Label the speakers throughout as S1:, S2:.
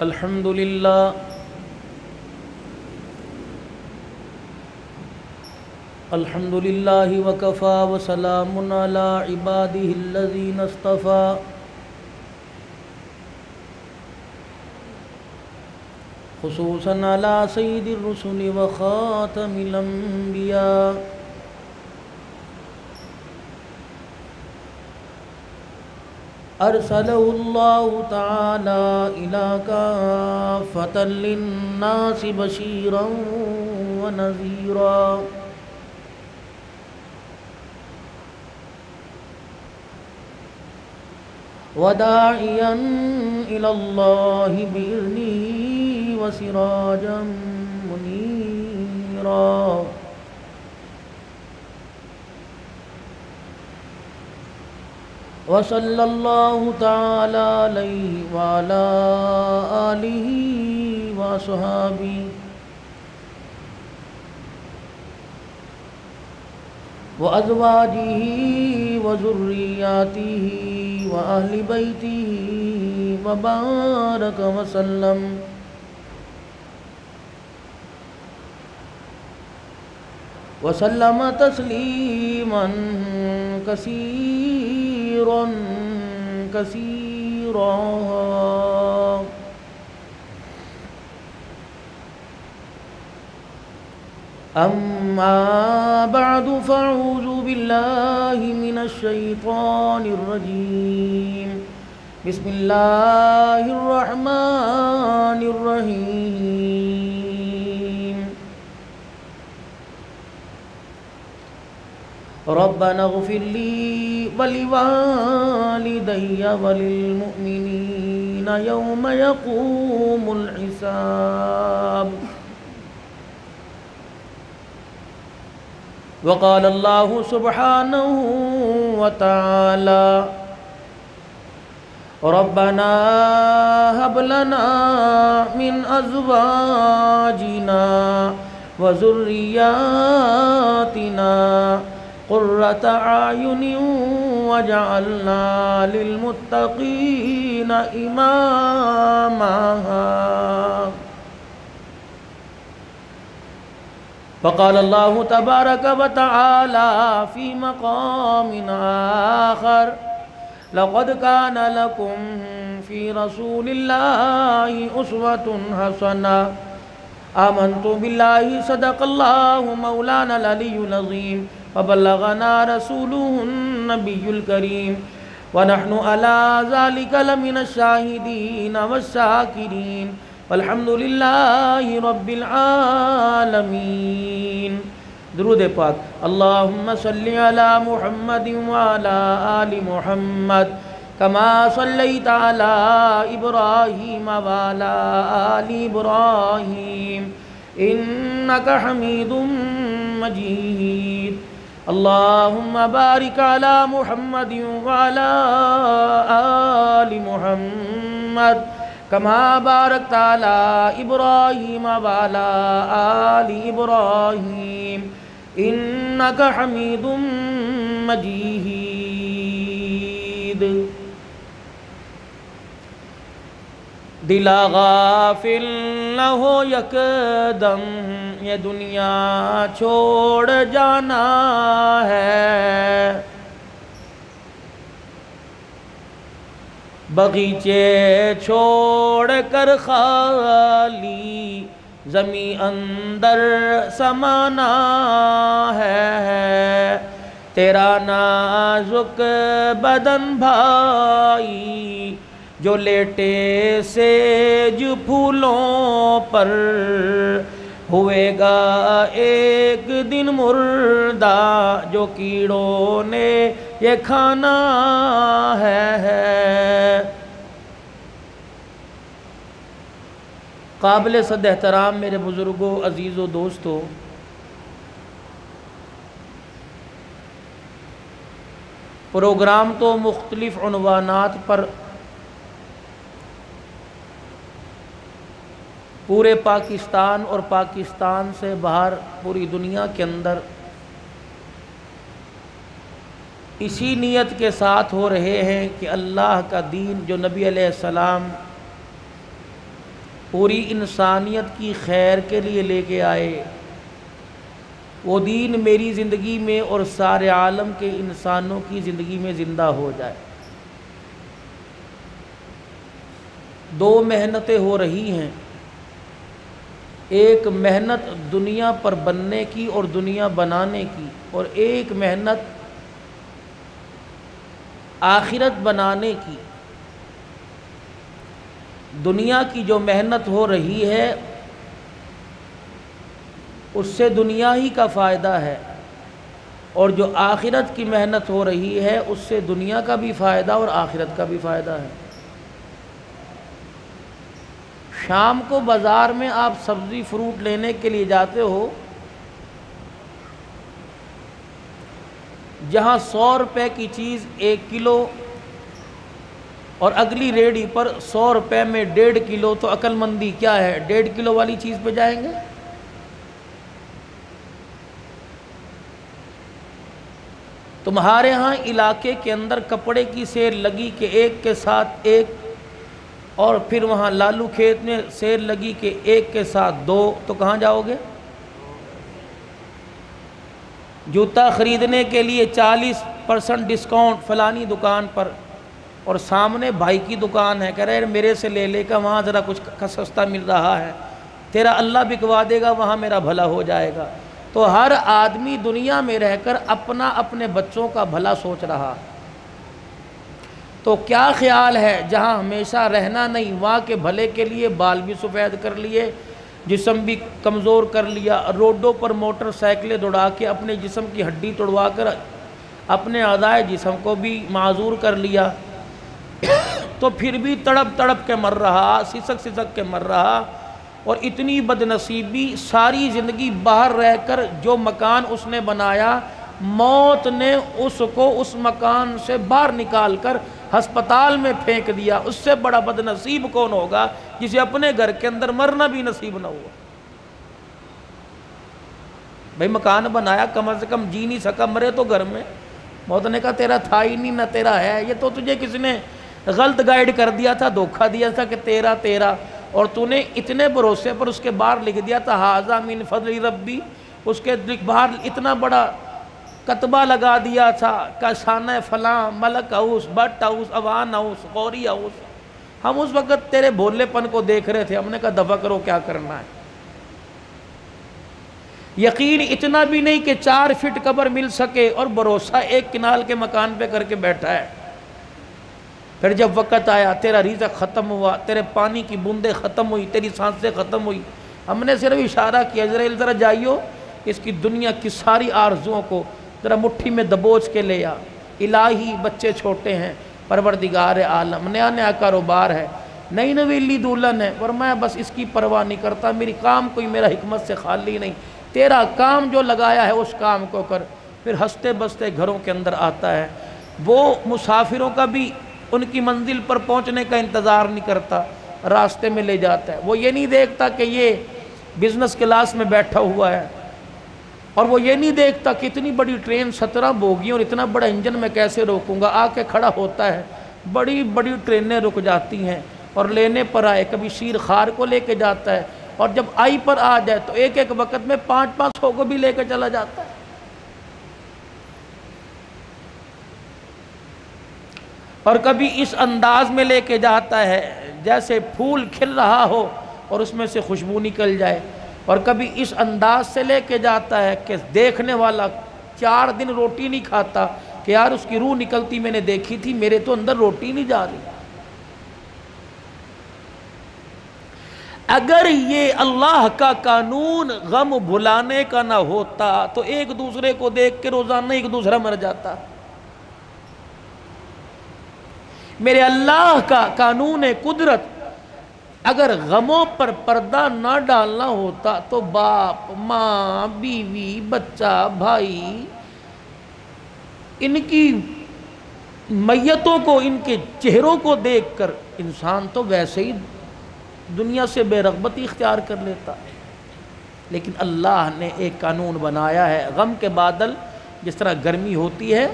S1: الحمد لله الحمد لله وكفى وسلام على عباده الذين اصطفى خصوصا على سيد الرسل وخاتم الأنبياء أرسله الله تعالى إلى كافة للناس بشيرا ونذيرا وداعيا إلى الله بإذنه وسراجا منيرا وصلى الله تعالى عليه وعلى آله وصحابه وأزواجه وذرياته وأهل بيته وبارك وسلم وسلم تسليما كثيرا كثيرا أما بعد فأعوذ بالله من الشيطان الرجيم بسم الله الرحمن الرحيم ربنا اغفر لي ولوالدي وللمؤمنين يوم يقوم الحساب وقال الله سبحانه وتعالى ربنا هب لنا من أزواجنا وذرياتنا قرة أعين وجعلنا للمتقين إماما فقال الله تبارك وتعالى في مقام آخر لقد كان لكم في رسول الله أسوة حسنة آمنت بالله صدق الله مولانا العلي العظيم وبلغنا رسوله النبي الكريم ونحن على ذلك لمن الشاهدين والشاكرين والحمد لله رب العالمين درود پاک اللهم صل على محمد وعلى آل محمد كما صليت على إبراهيم وعلى آل إبراهيم إنك حميد مجيد اللهم بارك على محمد وعلى آل محمد كما باركت على إبراهيم وعلى آل إبراهيم إنك حميد مجيد دلا غافل نہ ہو یکدم یہ دنیا چھوڑ جانا ہے بغیچے چھوڑ کر خالی زمیں اندر سمانا ہے تیرا نازک بدن بھائی جو لیٹے سیج پھولوں پر ہوئے گا ایک دن مردہ جو کیڑوں نے یہ کھانا ہے قابل صد احترام میرے بزرگوں عزیزوں دوستوں پروگرام تو مختلف عنوانات پر پورے پاکستان اور پاکستان سے باہر پوری دنیا کے اندر اسی نیت کے ساتھ ہو رہے ہیں کہ اللہ کا دین جو نبی علیہ السلام پوری انسانیت کی خیر کے لیے لے کے آئے، وہ دین میری زندگی میں اور سارے عالم کے انسانوں کی زندگی میں زندہ ہو جائے۔ دو محنتیں ہو رہی ہیں، ایک محنت دنیا پر بننے کی اور دنیا بنانے کی، اور ایک محنت آخرت بنانے کی۔ دنیا کی جو محنت ہو رہی ہے اس سے دنیا ہی کا فائدہ ہے، اور جو آخرت کی محنت ہو رہی ہے اس سے دنیا کا بھی فائدہ اور آخرت کا بھی فائدہ ہے۔ شام کو بازار میں آپ سبزی فروٹ لینے کے لیے جاتے ہو، جہاں 100 روپے کی چیز 1 کلو اور اگلی ریڑھی پر 100 روپے میں 1.5 کلو، تو عقل مندی کیا ہے؟ 1.5 کلو والی چیز پہ جائیں گے؟ تمہارے ہاں علاقے کے اندر کپڑے کی سیل لگی کہ ایک کے ساتھ ایک، اور پھر وہاں لالو کھیت میں سیل لگی کہ ایک کے ساتھ 2، تو کہاں جاؤ گے؟ جوتا خریدنے کے لیے 40% ڈسکاؤنٹ فلانی دکان پر، اور سامنے بھائی کی دکان ہے، کہہ رہے میرے سے لے لے کا، وہاں ذرا کچھ سستا مل رہا ہے، تیرا اللہ بکوا دے گا، وہاں میرا بھلا ہو جائے گا۔ تو ہر آدمی دنیا میں رہ کر اپنا اپنے بچوں کا بھلا سوچ رہا۔ تو کیا خیال ہے جہاں ہمیشہ رہنا نہیں، وہاں کے بھلے کے لیے بال بھی سفید کر لیے، جسم بھی کمزور کر لیا، روڈوں پر موٹر سائیکلیں دوڑا کے اپنے جسم کی ہڈی توڑوا کر اپنے اعضائے جسم کو بھی معذور کر لیا، تو پھر بھی تڑپ تڑپ کے مر رہا، سسک سسک کے مر رہا۔ اور اتنی بد نصیبی، ساری زندگی باہر رہ کر جو مکان اس نے بنایا، موت نے اس کو اس مکان سے باہر نکال کر ہسپتال میں پھینک دیا۔ اس سے بڑا بد نصیب کون ہوگا جسے اپنے گھر کے اندر مرنا بھی نصیب نہ ہوا؟ بھئی مکان بنایا، کم از کم جی نہیں سکا، مرے تو گھر میں۔ موت نے کہا تیرا تھا ہی نہیں، نہ تیرا ہے، یہ تو تجھے کسی نے غلط گائیڈ کر دیا تھا، دھوکہ دیا تھا کہ تیرا تیرا، اور تو نے اتنے بھروسے پر اس کے باہر لکھ دیا تھا ھذا من فضل ربی، اس کے باہر اتنا بڑا کتبہ لگا دیا تھا کسانہ فلاں، Malik house, Butt house, Awan house, Ghori house. ہم اس وقت تیرے بھولے پن کو دیکھ رہے تھے، ہم نے کہا دفع کرو، کیا کرنا ہے۔ یقین اتنا بھی نہیں کہ 4 فٹ قبر مل سکے، اور بھروسہ 1 کنال کے مکان پہ کر کے بیٹھا ہے۔ پھر جب وقت آیا، تیرا رزق ختم ہوا، تیرے پانی کی بوندیں ختم ہوئی، تیری سانسیں ختم ہوئی، ہم نے صرف اشارہ کیا، عزرائیل ذرا جائیو، اس کی دنیا کی ساری آرزوؤں کو ذرا مٹھی میں دبوچ کے لے آ۔ الہی بچے چھوٹے ہیں، پروردگار عالم، نیا نیا کاروبار ہے، نئی نویلی دلہن ہے، اور میں بس اس کی پرواہ نہیں کرتا، میری کام کوئی میرا حکمت سے خالی نہیں، تیرا کام جو لگایا ہے اس کام کو کر۔ پھر ہنستے بستے گھروں کے اندر آتا ہے۔ وہ مسافروں کا بھی ان کی منزل پر پہنچنے کا انتظار نہیں کرتا، راستے میں لے جاتا ہے۔ وہ یہ نہیں دیکھتا کہ یہ بزنس کلاس میں بیٹھا ہوا ہے، اور وہ یہ نہیں دیکھتا کہ اتنی بڑی ٹرین 17 بوگیوں اور اتنا بڑا انجن میں کیسے روکوں گا۔ آ کے کھڑا ہوتا ہے، بڑی بڑی ٹرینیں رک جاتی ہیں، اور لینے پر آئے، کبھی شیر خار کو لے کے جاتا ہے، اور جب آئی پر آ جائے تو ایک ایک وقت میں 500 کو بھی لے کے چلا جاتا ہے۔ اور کبھی اس انداز میں لے کے جاتا ہے جیسے پھول کھل رہا ہو اور اس میں سے خوشبو نکل جائے، اور کبھی اس انداز سے لے کے جاتا ہے کہ دیکھنے والا 4 دن روٹی نہیں کھاتا کہ یار اس کی روح نکلتی میں نے دیکھی تھی، میرے تو اندر روٹی نہیں جا رہی۔ اگر یہ اللہ کا قانون غم بھلانے کا نہ ہوتا تو ایک دوسرے کو دیکھ کے روزانہ ایک دوسرا مر جاتا۔ میرے اللہ کا قانون قدرت اگر غموں پر پردہ نہ ڈالنا ہوتا تو باپ، ماں، بیوی، بچہ، بھائی، ان کی میتوں کو، ان کے چہروں کو دیکھ کر انسان تو ویسے ہی دنیا سے بے رغبتی اختیار کر لیتا۔ لیکن اللہ نے ایک قانون بنایا ہے، غم کے بادل جس طرح گرمی ہوتی ہے،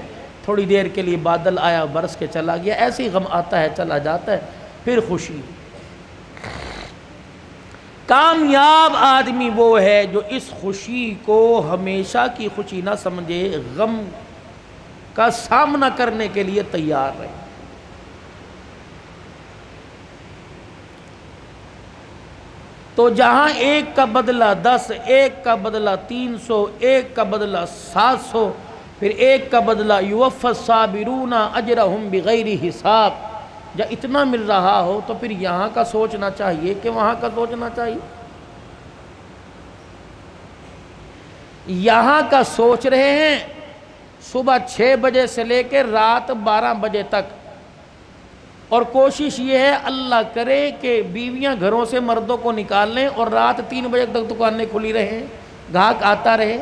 S1: تھوڑی دیر کے لیے بادل آیا برس کے چلا گیا، ایسے ہی غم آتا ہے چلا جاتا ہے، پھر خوشی۔ کامیاب آدمی وہ ہے جو اس خوشی کو ہمیشہ کی خوشی نہ سمجھے، غم کا سامنا کرنے کے لیے تیار رہے۔ تو جہاں ایک کا بدلہ 10، ایک کا بدلہ 300، ایک کا بدلہ 700، پھر ایک کا بدلہ یوفی الصابرون اجرہم بغیر حساب، جب اتنا مل رہا ہو تو پھر یہاں کا سوچنا چاہیے کہ وہاں کا سوچنا چاہیے۔ یہاں کا سوچ رہے ہیں صبح 6 بجے سے لے کے رات 12 بجے تک، اور کوشش یہ ہے اللہ کرے کہ بیویاں گھروں سے مردوں کو نکال لیں اور رات 3 بجے تک دکانیں کھلی رہیں، گاہک آتا رہے۔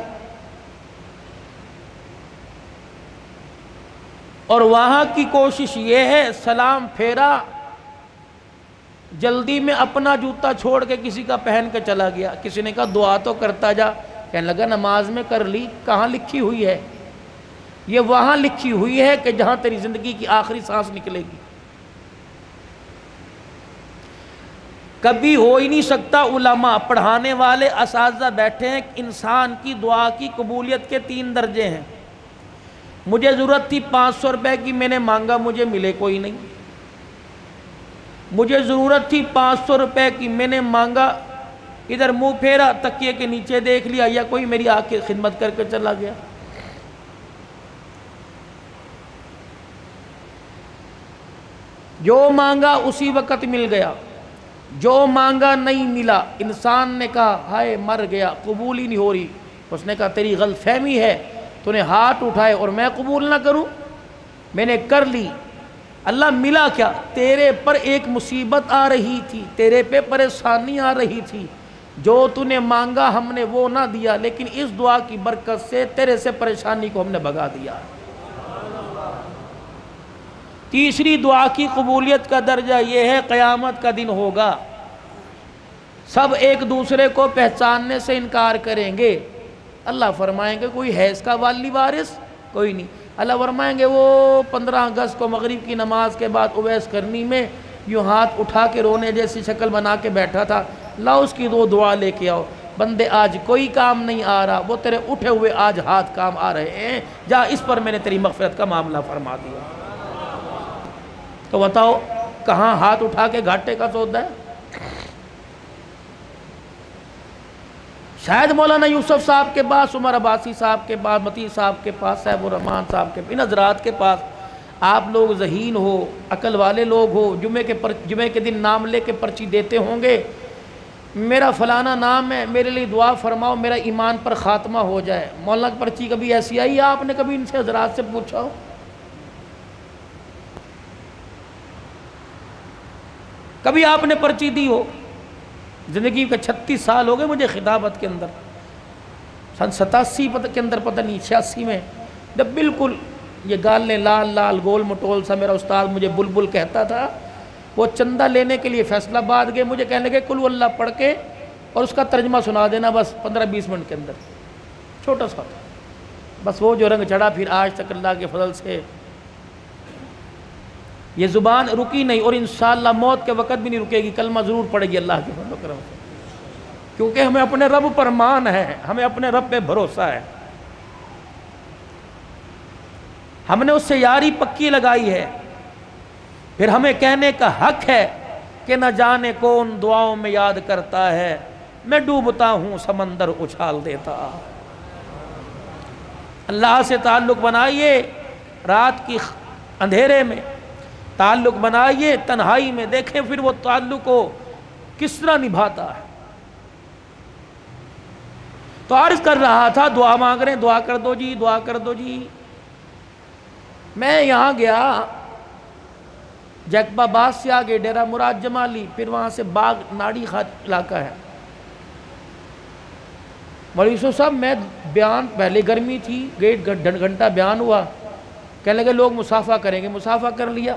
S1: اور وہاں کی کوشش یہ ہے سلام پھیرا، جلدی میں اپنا جوتا چھوڑ کے کسی کا پہن کے چلا گیا، کسی نے کہا دعا تو کرتا جا، کہنے لگا نماز میں کر لی، کہاں لکھی ہوئی ہے؟ یہ وہاں لکھی ہوئی ہے کہ جہاں تیری زندگی کی آخری سانس نکلے گی۔ کبھی ہو ہی نہیں سکتا، علماء پڑھانے والے اساتذہ بیٹھے ہیں، انسان کی دعا کی قبولیت کے 3 درجے ہیں۔ مجھے ضرورت تھی 500 روپے کی، میں نے مانگا مجھے ملے کوئی نہیں۔ مجھے ضرورت تھی 500 روپے کی، میں نے مانگا، ادھر منہ پھیرا، تکیے کے نیچے دیکھ لیا، یا کوئی میری آ کے خدمت کر کے چلا گیا۔ جو مانگا اسی وقت مل گیا، جو مانگا نہیں ملا۔ انسان نے کہا ہائے مر گیا، قبول ہی نہیں ہو رہی۔ اس نے کہا تیری غلط فہمی ہے، تو نے ہاتھ اٹھائے اور میں قبول نہ کروں؟ میں نے کر لی۔ اللہ ملا کیا؟ تیرے پر ایک مصیبت آ رہی تھی، تیرے پہ پریشانی آ رہی تھی، جو تو نے مانگا ہم نے وہ نہ دیا، لیکن اس دعا کی برکت سے تیرے سے پریشانی کو ہم نے بھگا دیا۔ تیسری دعا کی قبولیت کا درجہ یہ ہے قیامت کا دن ہوگا، سب ایک دوسرے کو پہچاننے سے انکار کریں گے۔ اللہ فرمائیں گے کوئی ہے اس کا والی وارث؟ کوئی نہیں۔ اللہ فرمائیں گے وہ 15 اگست کو مغرب کی نماز کے بعد اویس کرنی میں یوں ہاتھ اٹھا کے رونے جیسی شکل بنا کے بیٹھا تھا، لاؤ اس کی 2 دعا لے کے آؤ۔ بندے آج کوئی کام نہیں آ رہا، وہ تیرے اٹھے ہوئے آج ہاتھ کام آ رہے ہیں، جا اس پر میں نے تیری مغفرت کا معاملہ فرما دیا۔ تو بتاؤ کہاں ہاتھ اٹھا کے گھاٹے کا سودا ہے؟ شاید مولانا یوسف صاحب کے پاس، عمر عباسی صاحب کے پاس، متی صاحب کے پاس، صاحب الرحمان صاحب کے، ان حضرات کے پاس آپ لوگ ذہین ہو، عقل والے لوگ ہو، جمعے کے دن نام لے کے پرچی دیتے ہوں گے، میرا فلانا نام ہے، میرے لیے دعا فرماؤ میرا ایمان پر خاتمہ ہو جائے۔ مولانا کی پرچی کبھی ایسی آئی؟ آپ نے کبھی ان سے حضرات سے پوچھا ہو؟ کبھی آپ نے پرچی دی ہو؟ زندگی کے 36 سال ہو گئے مجھے خطابت کے اندر، سن 87 کے اندر پتہ نہیں 86 میں، جب بالکل یہ گالیں لال لال گول مٹول سا میرا استاد مجھے بلبل کہتا تھا، وہ چندہ لینے کے لیے فیصلہ آباد گئے، مجھے کہنے لگے کل اللہ پڑھ کے اور اس کا ترجمہ سنا دینا بس 15-20 منٹ کے اندر، چھوٹا سا تھا بس، وہ جو رنگ چڑھا پھر آج تک اللہ کے فضل سے یہ زبان رکی نہیں، اور انشاءاللہ موت کے وقت بھی نہیں رکے گی، کلمہ ضرور پڑے گی اللہ کے فضل و کرم سے، کیونکہ ہمیں اپنے رب پر مان ہے، ہمیں اپنے رب پہ بھروسہ ہے، ہم نے اس سے یاری پکی لگائی ہے، پھر ہمیں کہنے کا حق ہے کہ نہ جانے کون دعاؤں میں یاد کرتا ہے، میں ڈوبتا ہوں سمندر اچھال دیتا۔ اللہ سے تعلق بنائیے، رات کی اندھیرے میں تعلق بنائیے، تنہائی میں دیکھیں پھر وہ تعلق کو کس طرح نبھاتا ہے۔ تو عرض کر رہا تھا دعا مانگ رہے ہیں، دعا کر دو جی، دعا کر دو جی۔ میں یہاں گیا جیکب آباد سے آگے ڈیرہ مراد جمالی، پھر وہاں سے باغ ناڑی خاط علاقہ ہے۔ مولوی یوسف صاحب میں بیان، پہلے گرمی تھی، 1.5 گھنٹہ بیان ہوا، کہنے لگے لوگ مسافہ کریں گے، مسافہ کر لیا،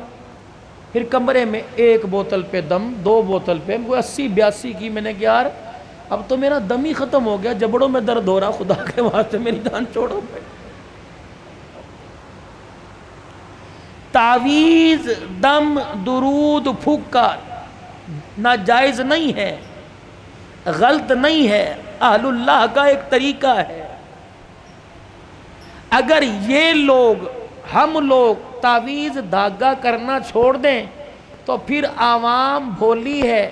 S1: پھر کمرے میں 1 بوتل پہ دم، 2 بوتل پہ، 80-82 کی، میں نے کہا یار اب تو میرا دم ہی ختم ہو گیا، جبڑوں میں درد ہو رہا، خدا کے واسطے میری جان چھوڑو۔ تعویذ، دم، درود، پھوک کا ناجائز نہیں ہے، غلط نہیں ہے، اہل اللہ کا ایک طریقہ ہے۔ اگر یہ لوگ، ہم لوگ تعویذ دھاگا کرنا چھوڑ دیں تو پھر عوام بھولی ہے۔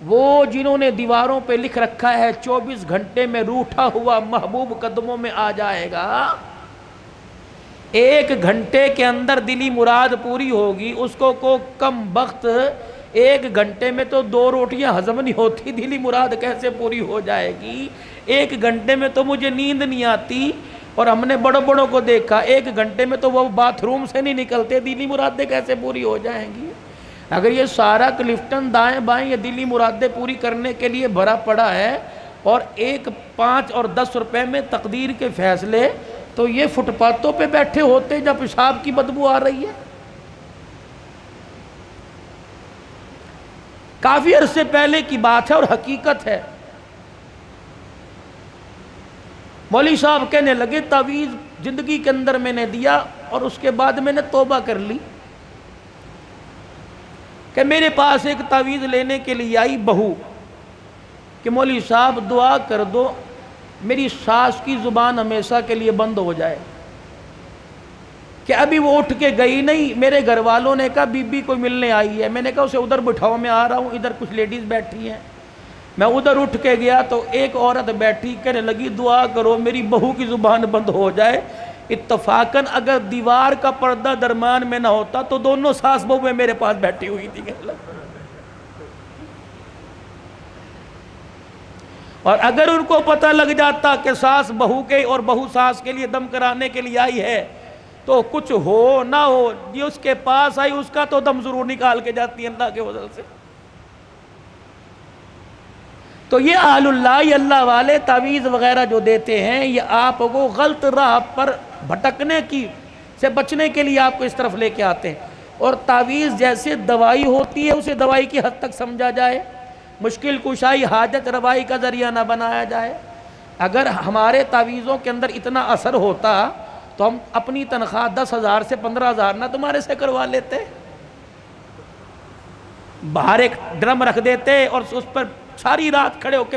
S1: وہ جنہوں نے دیواروں پہ لکھ رکھا ہے 24 گھنٹے میں روٹھا ہوا محبوب قدموں میں آ جائے گا، 1 گھنٹے کے اندر دلی مراد پوری ہوگی، اس کو کم بخت 1 گھنٹے میں تو 2 روٹیاں ہضم نہیں ہوتی، دلی مراد کیسے پوری ہو جائے گی؟ 1 گھنٹے میں تو مجھے نیند نہیں آتی، اور ہم نے بڑوں بڑوں کو دیکھا 1 گھنٹے میں تو وہ باتھ روم سے نہیں نکلتے، دلی مرادیں کیسے پوری ہو جائیں گی؟ اگر یہ سارا کلفٹن دائیں بائیں یہ دلی مرادیں پوری کرنے کے لیے بھرا پڑا ہے، اور 1 5 اور 10 روپے میں تقدیر کے فیصلے، تو یہ فٹ پاتھوں پہ بیٹھے ہوتے جب پیشاب کی بدبو آ رہی ہے۔ کافی عرصے پہلے کی بات ہے اور حقیقت ہے۔ مولوی صاحب کہنے لگے تعویذ زندگی کے اندر میں نے دیا اور اس کے بعد میں نے توبہ کر لی، کہ میرے پاس ایک تعویذ لینے کے لیے آئی بہو کہ مولوی صاحب دعا کر دو میری ساس کی زبان ہمیشہ کے لیے بند ہو جائے، کہ ابھی وہ اٹھ کے گئی نہیں، میرے گھر والوں نے کہا بی بی کوئی ملنے آئی ہے، میں نے کہا اسے ادھر بٹھاؤ، میں آ رہا ہوں، ادھر کچھ لیڈیز بیٹھی ہیں۔ میں ادھر اٹھ کے گیا تو ایک عورت بیٹھی کہنے لگی دعا کرو میری بہو کی زبان بند ہو جائے۔ اتفاقاً اگر دیوار کا پردہ درمیان میں نہ ہوتا تو دونوں ساس بہویں میرے پاس بیٹھی ہوئی تھی، اور اگر ان کو پتہ لگ جاتا کہ ساس بہو کے اور بہو ساس کے لیے دم کرانے کے لیے آئی ہے تو کچھ ہو نہ ہو جی اس کے پاس آئی اس کا تو دم ضرور نکال کے جاتی ہے اللہ کے فضل سے۔ تو یہ اہل اللہ، یہ اللہ والے تعویذ وغیرہ جو دیتے ہیں یہ آپ کو غلط راہ پر بھٹکنے کی سے بچنے کے لیے آپ کو اس طرف لے کے آتے ہیں۔ اور تعویذ جیسے دوائی ہوتی ہے اسے دوائی کی حد تک سمجھا جائے، مشکل کشائی حاجت روائی کا ذریعہ نہ بنایا جائے۔ اگر ہمارے تعویذوں کے اندر اتنا اثر ہوتا تو ہم اپنی تنخواہ 10,000 سے 15,000 نہ تمہارے سے کروا لیتے، باہر ایک ڈرم رکھ دیتے اور اس پر ساری رات کھڑے ہو کے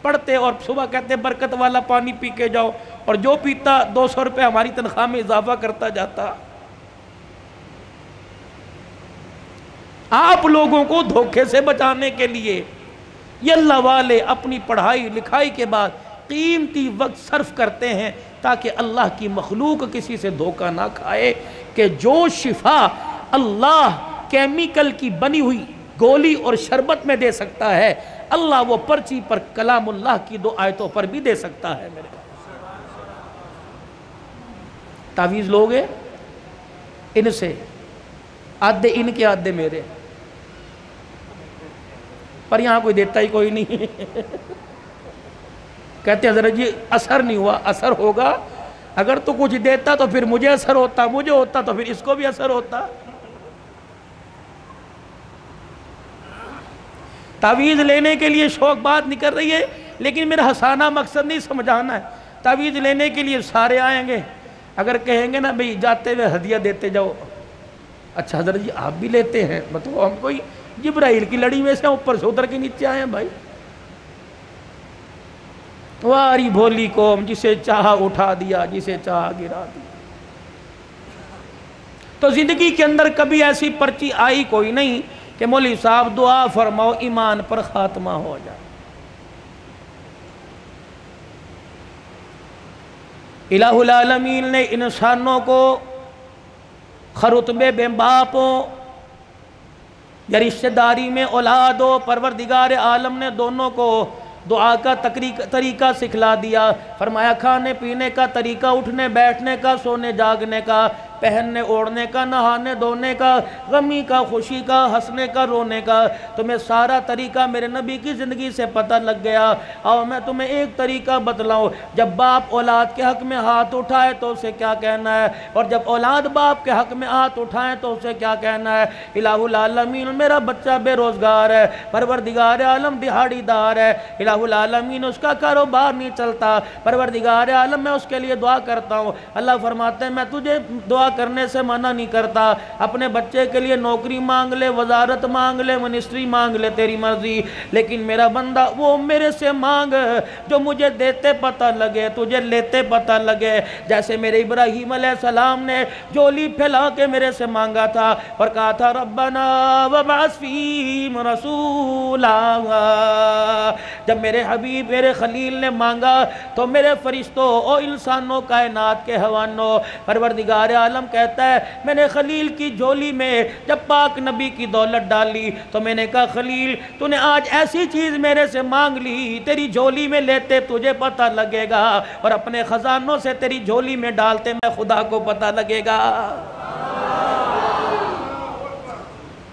S1: پڑھتے اور صبح کہتے برکت والا پانی پی کے جاؤ، اور جو پیتا 200 روپے ہماری تنخواہ میں اضافہ کرتا جاتا۔ آپ لوگوں کو دھوکے سے بچانے کے لیے یہ اللہ والے اپنی پڑھائی لکھائی کے بعد قیمتی وقت صرف کرتے ہیں تاکہ اللہ کی مخلوق کسی سے دھوکہ نہ کھائے، کہ جو شفا اللہ کیمیکل کی بنی ہوئی گولی اور شربت میں دے سکتا ہے، اللہ وہ پرچی پر کلام اللہ کی 2 آیتوں پر بھی دے سکتا ہے۔ میرے تعویذ لوگ ہیں ان سے، آدھے ان کے آدھے میرے، پر یہاں کوئی دیتا ہی کوئی نہیں۔ کہتے ہیں حضرت جی اثر نہیں ہوا، اثر ہوگا، اگر تو کچھ دیتا تو پھر مجھے اثر ہوتا، مجھے ہوتا تو پھر اس کو بھی اثر ہوتا۔ تعویذ لینے کے لیے شوق بات نہیں کر رہی ہے، لیکن میرا ہنسانا مقصد نہیں سمجھانا ہے۔ تعویذ لینے کے لیے سارے آئیں گے، اگر کہیں گے نا بھئی جاتے ہوئے ہدیہ دیتے جاؤ، اچھا حضرت جی آپ بھی لیتے ہیں، مطلب ہم کوئی جبرائیل کی لڑی میں سے اوپر سے اتر کے نیچے آئے ہیں بھائی؟ واری بھولی قوم، جسے چاہا اٹھا دیا جسے چاہا گرا دیا۔ تو زندگی کے اندر کبھی ایسی پرچی آئی کوئی نہیں کہ مولوی صاحب دعا فرماؤ ایمان پر خاتمہ ہو جائے۔ الہ العالمین نے انسانوں کو خرطبے بے باپوں یا رشتہ داری میں اولاد ہو، پروردگار عالم نے دونوں کو دعا کا طریقہ سکھلا دیا، فرمایا کھانے پینے کا طریقہ، اٹھنے بیٹھنے کا، سونے جاگنے کا، پہننے اوڑھنے کا، نہانے دھونے کا، غمی کا، خوشی کا، ہنسنے کا، رونے کا، تمہیں سارا طریقہ میرے نبی کی زندگی سے پتہ لگ گیا۔ اور میں تمہیں ایک طریقہ بتلاؤں، جب باپ اولاد کے حق میں ہاتھ اٹھائے تو اسے کیا کہنا ہے، اور جب اولاد باپ کے حق میں ہاتھ اٹھائیں تو اسے کیا کہنا ہے۔ الہ العالمین میرا بچہ بے روزگار ہے، پروردگار عالم دہاڑی دار ہے، الہ العالمین اس کا کاروبار نہیں چلتا، پروردگار عالم میں اس کے لیے دعا کرتا ہوں۔ اللہ فرماتے ہیں میں تجھے دعا دعا کرنے سے منع نہیں کرتا، اپنے بچے کے لیے نوکری مانگ لے، وزارت مانگ لے، منسٹری مانگ لے، تیری مرضی، لیکن میرا بندہ وہ میرے سے مانگ جو مجھے دیتے پتہ لگے، تجھے لیتے پتہ لگے۔ جیسے میرے ابراہیم علیہ السلام نے جولی پھیلا کے میرے سے مانگا تھا اور کہا تھا ربنا وابعث فیہم رسولا، جب میرے حبیب میرے خلیل نے مانگا تو میرے فرشتوں اور انسانوں کائنات کے حوانوں، پروردگار عالم کہتا ہے میں نے خلیل کی جولی میں جب پاک نبی کی دولت ڈالی تو میں نے کہا خلیل تو نے آج ایسی چیز میرے سے مانگ لی، تیری جولی میں لیتے تجھے پتہ لگے گا اور اپنے خزانوں سے تیری جولی میں ڈالتے میں خدا کو پتہ لگے گا۔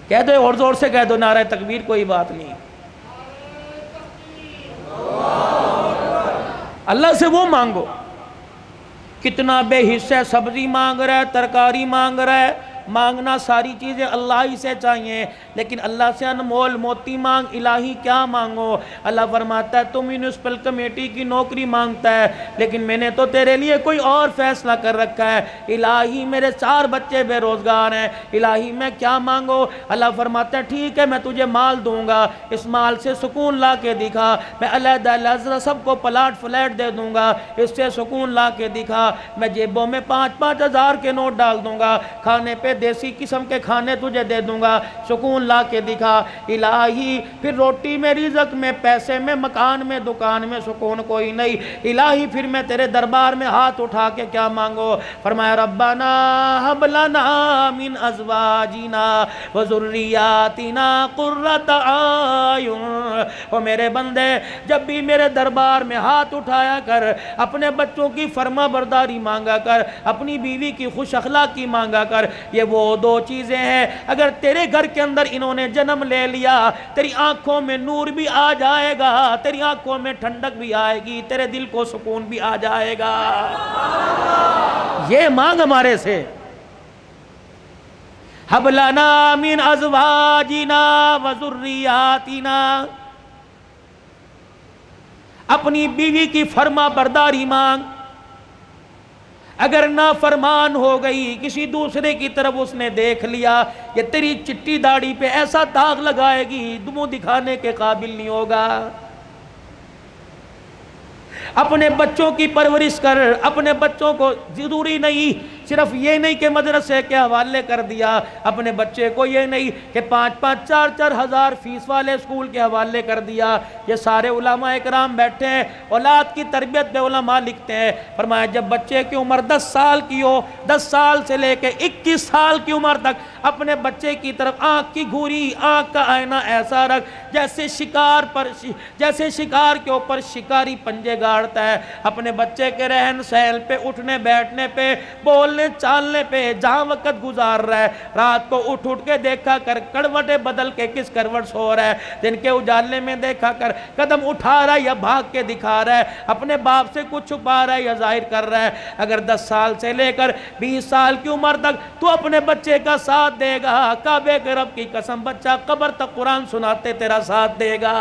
S1: کہہ دو اور زور سے کہہ دو نعرہ تکبیر، کوئی بات نہیں۔ اللہ سے وہ مانگو، کتنا بے حصہ سبزی مانگ رہا ہے، ترکاری مانگ رہا ہے، مانگنا ساری چیزیں اللہ ہی سے چاہیے، لیکن اللہ سے انمول موتی مانگ، الہی کیا مانگو؟ اللہ فرماتا ہے تو میونسپل کمیٹی کی نوکری مانگتا ہے لیکن میں نے تو تیرے لیے کوئی اور فیصلہ کر رکھا ہے، الہی میرے 4 بچے بے روزگار ہیں، الہی میں کیا مانگو؟ اللہ فرماتا ہے ٹھیک ہے میں تجھے مال دوں گا، اس مال سے سکون لا کے دکھا، میں علیحدہ علیحدہ سب کو پلاٹ فلیٹ دے دوں گا، اس سے سکون لا کے دکھا، میں جیبوں میں 5-5 ہزار کے نوٹ ڈال دوں گا، کھانے پہ دیسی قسم کے کھانے تجھے دے دوں گا، سکون لا کے دکھا۔ الہی پھر روٹی میں، رزق میں، پیسے میں، مکان میں، دکان میں سکون کوئی نہیں، الہی پھر میں تیرے دربار میں ہاتھ اٹھا کے کیا مانگو؟ فرمایا ربنا ہب لنا من ازواجنا وذریاتنا قرۃ اعین، او میرے بندے جب بھی میرے دربار میں ہاتھ اٹھایا کر، اپنے بچوں کی فرما برداری مانگا کر، اپنی بیوی کی خوش اخلاقی مانگا کر، یہ وہ 2 چیزیں ہیں اگر تیرے گھر کے اندر انہوں نے جنم لے لیا تیری آنکھوں میں نور بھی آ جائے گا، تیری آنکھوں میں ٹھنڈک بھی آئے گی، تیرے دل کو سکون بھی آ جائے گا۔ یہ مانگ ہمارے سے، ہب لنا من ازواجنا وذریاتنا، اپنی بیوی کی فرما برداری مانگ، اگر نافرمان ہو گئی کسی دوسرے کی طرف اس نے دیکھ لیا، یہ تیری چٹی داڑھی پہ ایسا داغ لگائے گی منہ دکھانے کے قابل نہیں ہوگا۔ اپنے بچوں کی پرورش کر، اپنے بچوں کو ضروری نہیں صرف یہ نہیں کہ مدرسے کے حوالے کر دیا، اپنے بچے کو یہ نہیں کہ 5-5 4-4 ہزار فیس والے اسکول کے حوالے کر دیا۔ یہ سارے علماء اکرام بیٹھے ہیں، اولاد کی تربیت پہ علماء لکھتے ہیں، فرمایا جب بچے کی عمر 10 سال کی ہو، 10 سال سے لے کے 21 سال کی عمر تک اپنے بچے کی طرف آنکھ کی گھوری، آنکھ کا آئینہ ایسا رکھ جیسے شکار کے اوپر شکاری پنجے گاڑتا ہے، اپنے بچے کے رہن سہن پہ، اٹھنے بیٹھنے پہ، بولنے چالنے پہ، جہاں وقت گزار رہا ہے رات کو اٹھ کے دیکھا کر، کروٹیں بدل کے کس کروٹ سو رہا ہے، دن کے اجالے میں دیکھا کر قدم اٹھا رہا ہے یا بھاگ کے دکھا رہا ہے، اپنے باپ سے کچھ چھپا رہا ہے یا ظاہر کر رہا ہے۔ اگر 10 سال سے لے کر 20 سال کی عمر تک تو اپنے بچے کا ساتھ دے گا، کعبے کے رب کی قسم بچہ قبر تک قرآن سناتے تیرا ساتھ دے گا،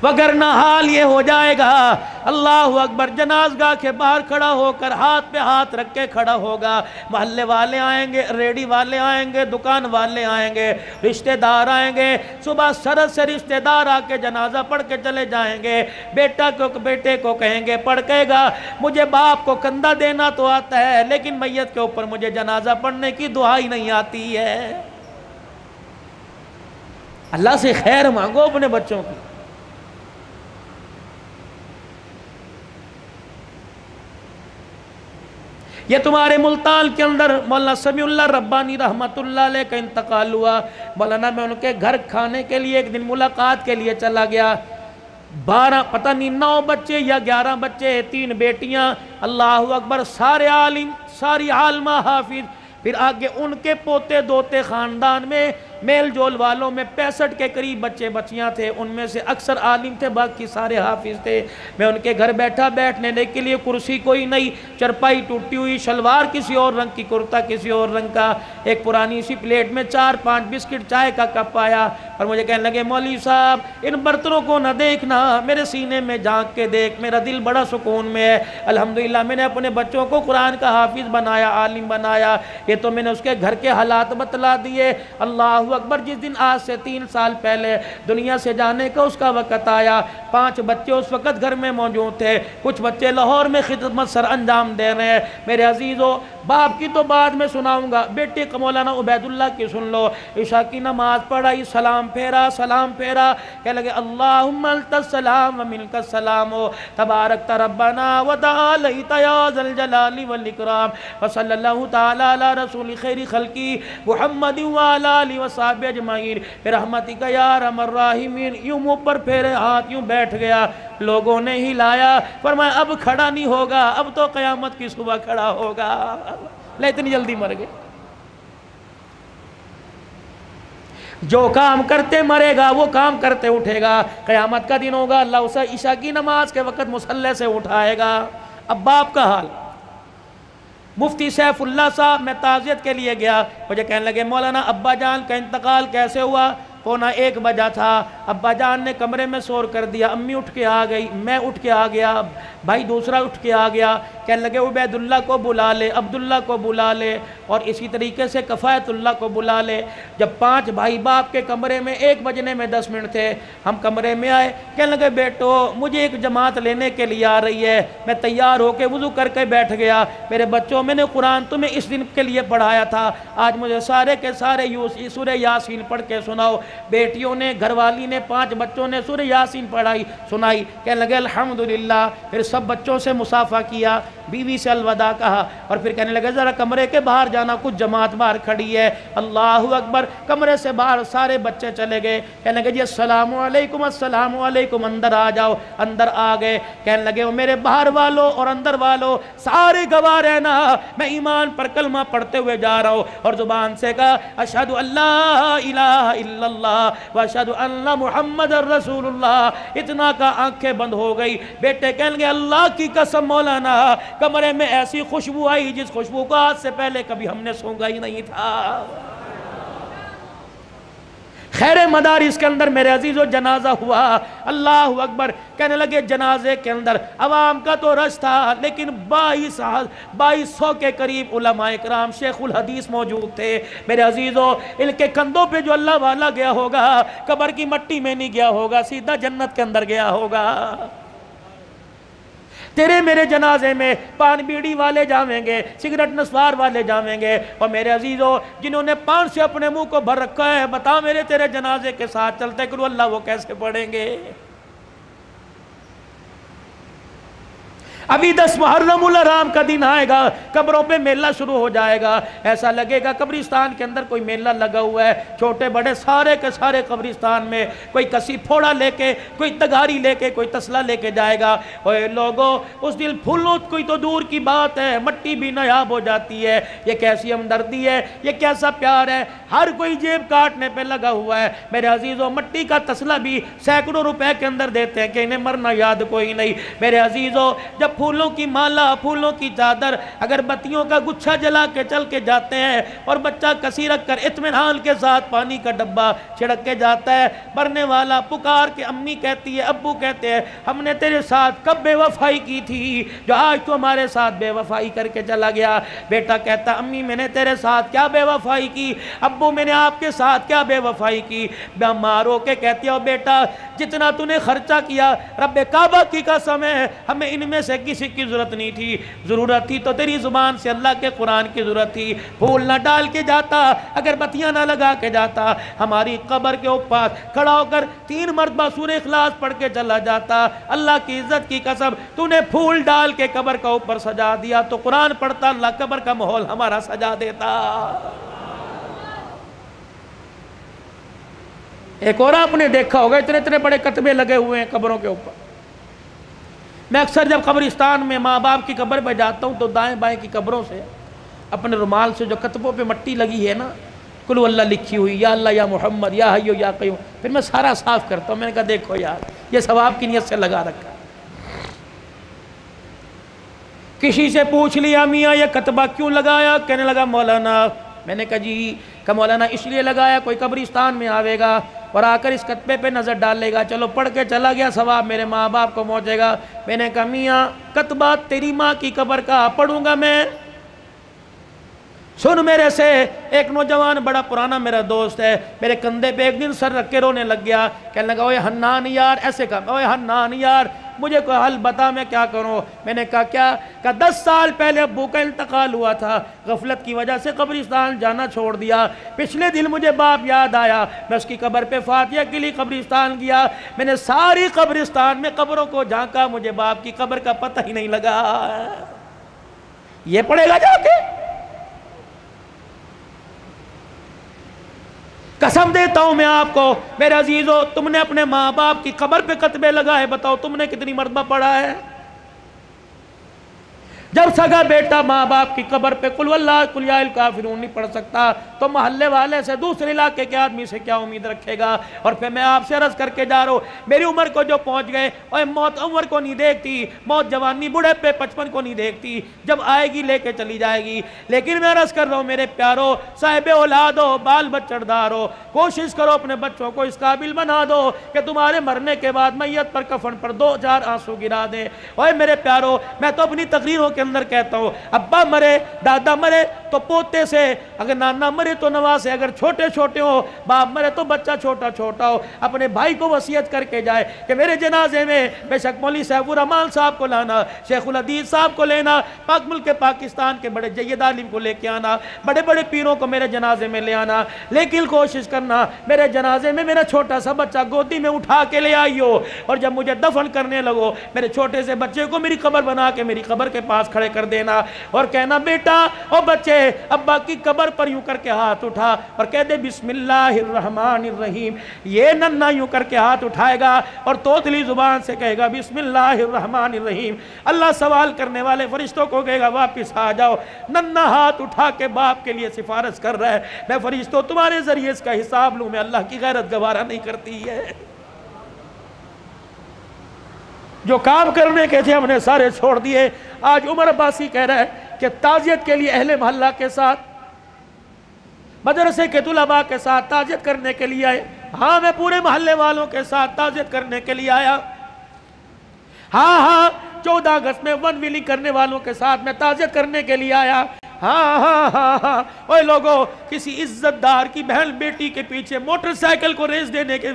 S1: وگرنہ حال یہ ہو جائے گا اللہ اکبر جنازگاہ کے باہر کھڑا ہو کر ہاتھ پہ ہاتھ رکھ کے کھڑا ہوگا، محلے والے آئیں گے، ریڈی والے آئیں گے، دکان والے آئیں گے، رشتہ دار آئیں گے، صبح سرد سے رشتہ دار آ کے جنازہ پڑھ کے چلے جائیں گے، بیٹے کو کہیں گے، پڑھ کہے گا مجھے باپ کو کندھا دینا تو آتا ہے لیکن میت کے اوپر مجھے جنازہ پڑھنے کی دعا ہی نہیں آتی ہے۔ اللہ سے خیر مانگو اپنے بچوں کی۔ یہ تمہارے ملتان کے اندر مولانا سمیع اللہ ربانی رحمت اللہ علیہ کا انتقال ہوا، مولانا میں ان کے گھر کھانے کے لیے ایک دن ملاقات کے لیے چلا گیا، 12 پتہ نہیں 9 بچے یا 11 بچے، 3 بیٹیاں، اللہ اکبر، سارے عالم، ساری عالمہ حافظ، پھر آگے ان کے پوتے دوتے خاندان میں میل جول والوں میں 65 کے قریب بچے بچیاں تھے، ان میں سے اکثر عالم تھے، باقی سارے حافظ تھے۔ میں ان کے گھر بیٹھا، بیٹھنے کے لیے کرسی کوئی نہیں، چرپائی ٹوٹی ہوئی، شلوار کسی اور رنگ کی، کرتا کسی اور رنگ کا، ایک پرانی سی پلیٹ میں 4-5 بسکٹ، چائے کا کپ آیا اور مجھے کہنے لگے مولوی صاحب ان برتنوں کو نہ دیکھنا، میرے سینے میں جھانک کے دیکھ، میرا دل بڑا سکون میں ہے، الحمدللہ میں نے اپنے بچوں کو قرآن کا حافظ بنایا، عالم بنایا، یہ تو میں نے اس کے گھر کے حالات بتلا دیے۔ اللہ اکبر، جس دن آج سے 3 سال پہلے دنیا سے جانے کا اس کا وقت آیا، 5 بچے اس وقت گھر میں موجود تھے، کچھ بچے لاہور میں خدمت سر انجام دے رہے ہیں۔ میرے عزیزو، باپ کی تو بعد میں سناؤں گا، بیٹے کا مولانا عبید اللہ کی سن لو۔ عشاء کی نماز پڑھائی، سلام پھیرا، کہنے لگے اللہم انت السلام و منک السلام تبارک ربنا و تعالیت یا ذا الجلال والاکرام وصلی اللہ تعالی علی رسول خیر خلقی محمد وعلی آلہ وصحبہ اجمعین برحمتک یا ارحم الراحمین۔ یوں منہ پر پھیرے ہاتھ، یوں بیٹھ گیا، لوگوں نے ہلایا، فرمایا اب کھڑا نہیں ہوگا، اب تو قیامت کی صبح کھڑا ہوگا۔ لے اتنی جلدی مر گئے، جو کام کرتے مرے گا وہ کام کرتے اٹھے گا، قیامت کا دن ہوگا، اللہ اسے عشاء کی نماز کے وقت مصلی سے اٹھائے گا۔ اب باپ کا حال، مفتی سیف اللہ صاحب، میں تعزیت کے لیے گیا، مجھے کہنے لگے مولانا ابا جان کا انتقال کیسے ہوا؟ 1:15 بجا تھا، ابا جان نے کمرے میں شور کر دیا، امی اٹھ کے آ گئی، میں اٹھ کے آ گیا، بھائی دوسرا اٹھ کے آ گیا، کہنے لگے عبید اللہ کو بلا لے، عبداللہ کو بلا لے، اور اسی طریقے سے کفایت اللہ کو بلا لے۔ جب 5 بھائی باپ کے کمرے میں 1 بجنے میں 10 منٹ تھے، ہم کمرے میں آئے، کہنے لگے بیٹو مجھے ایک جماعت لینے کے لیے آ رہی ہے۔ میں تیار ہو کے وضو کر کے بیٹھ گیا، میرے بچوں میں نے قرآن تمہیں اس دن کے لیے پڑھایا تھا، آج مجھے سارے کے سارے سورہ یاسین پڑھ کے سناؤ۔ بیٹیوں نے، گھر والی نے، 5 بچوں نے سورہ یاسین پڑھائی سنائی، کہنے لگے الحمدللہ۔ پھر سب بچوں سے مصافحہ کیا، بیوی سے الوداع کہا، اور پھر کہنے لگے ذرا کمرے کے باہر جانا، کچھ جماعت باہر کھڑی ہے۔ اللہ اکبر، کمرے سے باہر سارے بچے چلے گئے، کہنے لگے جی السلام علیکم، السلام علیکم، اندر آ جاؤ، اندر آ گئے۔ کہنے لگے وہ میرے باہر والوں اور اندر والوں سارے گواہ رہنا، میں ایمان پر کلمہ پڑھتے ہوئے جا رہا ہوں، اور زبان سے کہا اشہد ان لا الہ الا اللہ واشہد ان محمد رسول اللہ۔ اتنا کا آنکھیں بند ہو گئی۔ بیٹے کہنے لگے اللہ کی قسم مولانا، کمرے میں ایسی خوشبو آئی جس خوشبو کو آج سے پہلے کبھی ہم نے سونگا ہی نہیں تھا۔ خیر مدارس کے اندر میرے عزیزو جنازہ ہوا، اللہ اکبر، کہنے لگے جنازے کے اندر عوام کا تو رش تھا، لیکن 2200 کے قریب علماء اکرام شیخ الحدیث موجود تھے۔ میرے عزیزو، ان کے کندھوں پہ جو اللہ والا گیا ہوگا، قبر کی مٹی میں نہیں گیا ہوگا، سیدھا جنت کے اندر گیا ہوگا۔ تیرے میرے جنازے میں پان بیڑی والے جاویں گے، سگریٹ نسوار والے جاویں گے، اور میرے عزیزو جنہوں نے پان سے اپنے منہ کو بھر رکھا ہے، بتا میرے تیرے جنازے کے ساتھ چلتے کرو اللہ وہ کیسے پڑھیں گے؟ ابھی 10 محرم الحرام کا دن آئے گا، قبروں پہ میلہ شروع ہو جائے گا، ایسا لگے گا قبرستان کے اندر کوئی میلہ لگا ہوا ہے، چھوٹے بڑے سارے کے سارے قبرستان میں کوئی کسی پھوڑا لے کے، کوئی تگاری لے کے، کوئی تسلا لے کے جائے گا۔ اوے لوگوں، اس دل پھولوں کوئی تو دور کی بات ہے، مٹی بھی نایاب ہو جاتی ہے۔ یہ کیسی ہمدردی ہے، یہ کیسا پیار ہے، ہر کوئی جیب کاٹنے پہ لگا ہوا ہے۔ میرے عزیزوں، مٹی کا تسلا بھی سینکڑوں روپے کے اندر دیتے ہیں کہ انہیں مرنا یاد کوئی نہیں۔ میرے عزیزوں، جب پھولوں کی مالا، پھولوں کی چادر، اگر بتیوں کا گچھا جلا کے چل کے جاتے ہیں، اور بچہ کسی رکھ کر اطمینان کے ساتھ پانی کا ڈبہ چھڑک کے جاتا ہے، مرنے والا پکار کے امی کہتی ہے، ابو کہتے ہیں ہم نے تیرے ساتھ کب بے وفائی کی تھی جو آج تو ہمارے ساتھ بے وفائی کر کے چلا گیا؟ بیٹا کہتا امی میں نے تیرے ساتھ کیا بے وفائی کی، ابو میں نے آپ کے ساتھ کیا بے وفائی کی؟ مارو کے کہتی ہے بیٹا جتنا تو نے خرچہ کیا رب کعبہ کی قسم ہے ہمیں ان میں سے کسی کی ضرورت نہیں تھی، ضرورت تھی تو تیری زبان سے اللہ کے قرآن کی ضرورت تھی، پھول نہ ڈال کے جاتا، اگر بتیاں نہ لگا کے جاتا، ہماری قبر کے اوپر کھڑا ہو کر 3 مرتبہ سورہ اخلاص پڑھ کے چلا جاتا، اللہ کی عزت کی قسم تو نے پھول ڈال کے قبر کا اوپر سجا دیا، تو قرآن پڑھتا اللہ قبر کا ماحول ہمارا سجا دیتا۔ ایک اور آپ نے دیکھا ہوگا اتنے بڑے کتبے لگے ہوئے ہیں قبروں کے اوپر۔ میں اکثر جب قبرستان میں ماں باپ کی قبر پہ جاتا ہوں تو دائیں بائیں کی قبروں سے اپنے رومال سے جو کتبوں پہ مٹی لگی ہے نا، کل اللہ لکھی ہوئی، یا اللہ یا محمد یا حیو یا قیوم، پھر میں سارا صاف کرتا ہوں. میں نے کہا دیکھو یار یہ ثواب کی نیت سے لگا رکھا. کسی سے پوچھ لیا میاں یہ کتبہ کیوں لگایا؟ کہنے لگا مولانا. میں نے کہا جی، کہ مولانا اس لیے لگایا کوئی قبرستان میں آوے گا اور آ کر اس کتبے پہ نظر ڈال لے گا، چلو پڑھ کے چلا گیا، ثواب میرے ماں باپ کو پہنچے گا. میں نے کہا میاں کتبہ تیری ماں کی قبر کا پڑھوں گا میں؟ سن میرے سے. ایک نوجوان بڑا پرانا میرا دوست ہے، میرے کندھے پہ ایک دن سر رکھ کے رونے لگ گیا. کہنے لگا اوے حنان یار، ایسے کہا اوے حنان یار مجھے کوئی حل بتا میں کیا کروں. میں نے کہا کیا؟ کہ 10 سال پہلے ابو کا انتقال ہوا تھا، غفلت کی وجہ سے قبرستان جانا چھوڑ دیا. پچھلے دن مجھے باپ یاد آیا، میں اس کی قبر پہ فاتحہ کے لیے قبرستان گیا. میں نے ساری قبرستان میں قبروں کو جھانکا، مجھے باپ کی قبر کا پتہ ہی نہیں لگا. یہ پڑے گا جا کے؟ قسم دیتا ہوں میں آپ کو میرے عزیزو، تم نے اپنے ماں باپ کی قبر پہ کتبے لگائے، بتاؤ تم نے کتنی مرتبہ پڑھا ہے؟ جب سگا بیٹا ماں باپ کی قبر پہ قل واللہ قل یا الکافرون نہیں پڑھ سکتا تو محلے والے سے، دوسرے علاقے کے آدمی سے کیا امید رکھے گا؟ اور پھر میں آپ سے عرض کر کے جا رہا ہوں، میری عمر کو جو پہنچ گئے، اور موت عمر کو نہیں دیکھتی، موت جوانی بڑھے پہ 55 کو نہیں دیکھتی، جب آئے گی لے کے چلی جائے گی. لیکن میں عرض کر رہا ہوں میرے پیارو، صاحب اولاد ہو، بال بچڑ دار ہو، کوشش کرو اپنے بچوں کو اس قابل بنا دو کہ تمہارے مرنے کے بعد میت پر کفن پر 2-4 آنسو گرا دیں. اوے میرے پیارو، میں تو اپنی تقریروں کے اندر کہتا ہوں، ابا مرے، دادا مرے تو پوتے سے، اگر نانا مرے تو نواز سے، اگر چھوٹے چھوٹے ہو، باپ مرے تو بچہ چھوٹا چھوٹا ہو. اپنے بھائی کو وصیت کر کے جائے کہ میرے جنازے میں بے شک مولوی سیف الرحمان صاحب کو لانا، شیخ الحدیث صاحب کو لینا، پاک ملک پاکستان کے بڑے جید عالم کو لے کے آنا، بڑے بڑے پیروں کو میرے جنازے میں لے آنا. لیکن کوشش کرنا میرے جنازے میں میرا چھوٹا سا بچہ گودی میں اٹھا کے لے آئیو، اور جب مجھے دفن کرنے لگو میرے چھوٹے سے بچے کو میری قبر بنا کے میری قبر کے پاس کھڑے کر دینا، اور کہنا بیٹا او بچے ابا کی قبر پر یوں کر کے ہاتھ اٹھا اور کہہ دے بسم اللہ الرحمن الرحیم. یہ ننھا یوں کر کے ہاتھ اٹھائے گا اور توتلی زبان سے کہے گا بسم اللہ الرحمن الرحیم. اللہ سوال کرنے والے فرشتوں کو کہے گا واپس آ جاؤ. ننھا ہاتھ اٹھا کے باپ کے لیے سفارش کر رہا ہے، میں فرشتوں تمہارے ذریعے اس کا حساب لوں، میں اللہ کی غیرت گوارا نہیں کرتی ہے. جو کام کرنے کے تھے ہم نے سارے چھوڑ دیے. آج عمر عباسی کہہ رہا ہے کہ تعزیت کے لیے اہل محلہ کے ساتھ، مدرسے کے طلباء کے ساتھ تعزیت کرنے کے لیے آئے. ہاں میں پورے محلے والوں کے ساتھ تعزیت کرنے کے لیے آیا. ہاں 14 اگست میں ون ویلنگ کرنے والوں کے ساتھ میں تعزیت کرنے کے لیے آیا. ہاں اوے لوگوں، کسی عزت دار کی بہن بیٹی کے پیچھے موٹر سائیکل کو ریس دینے کے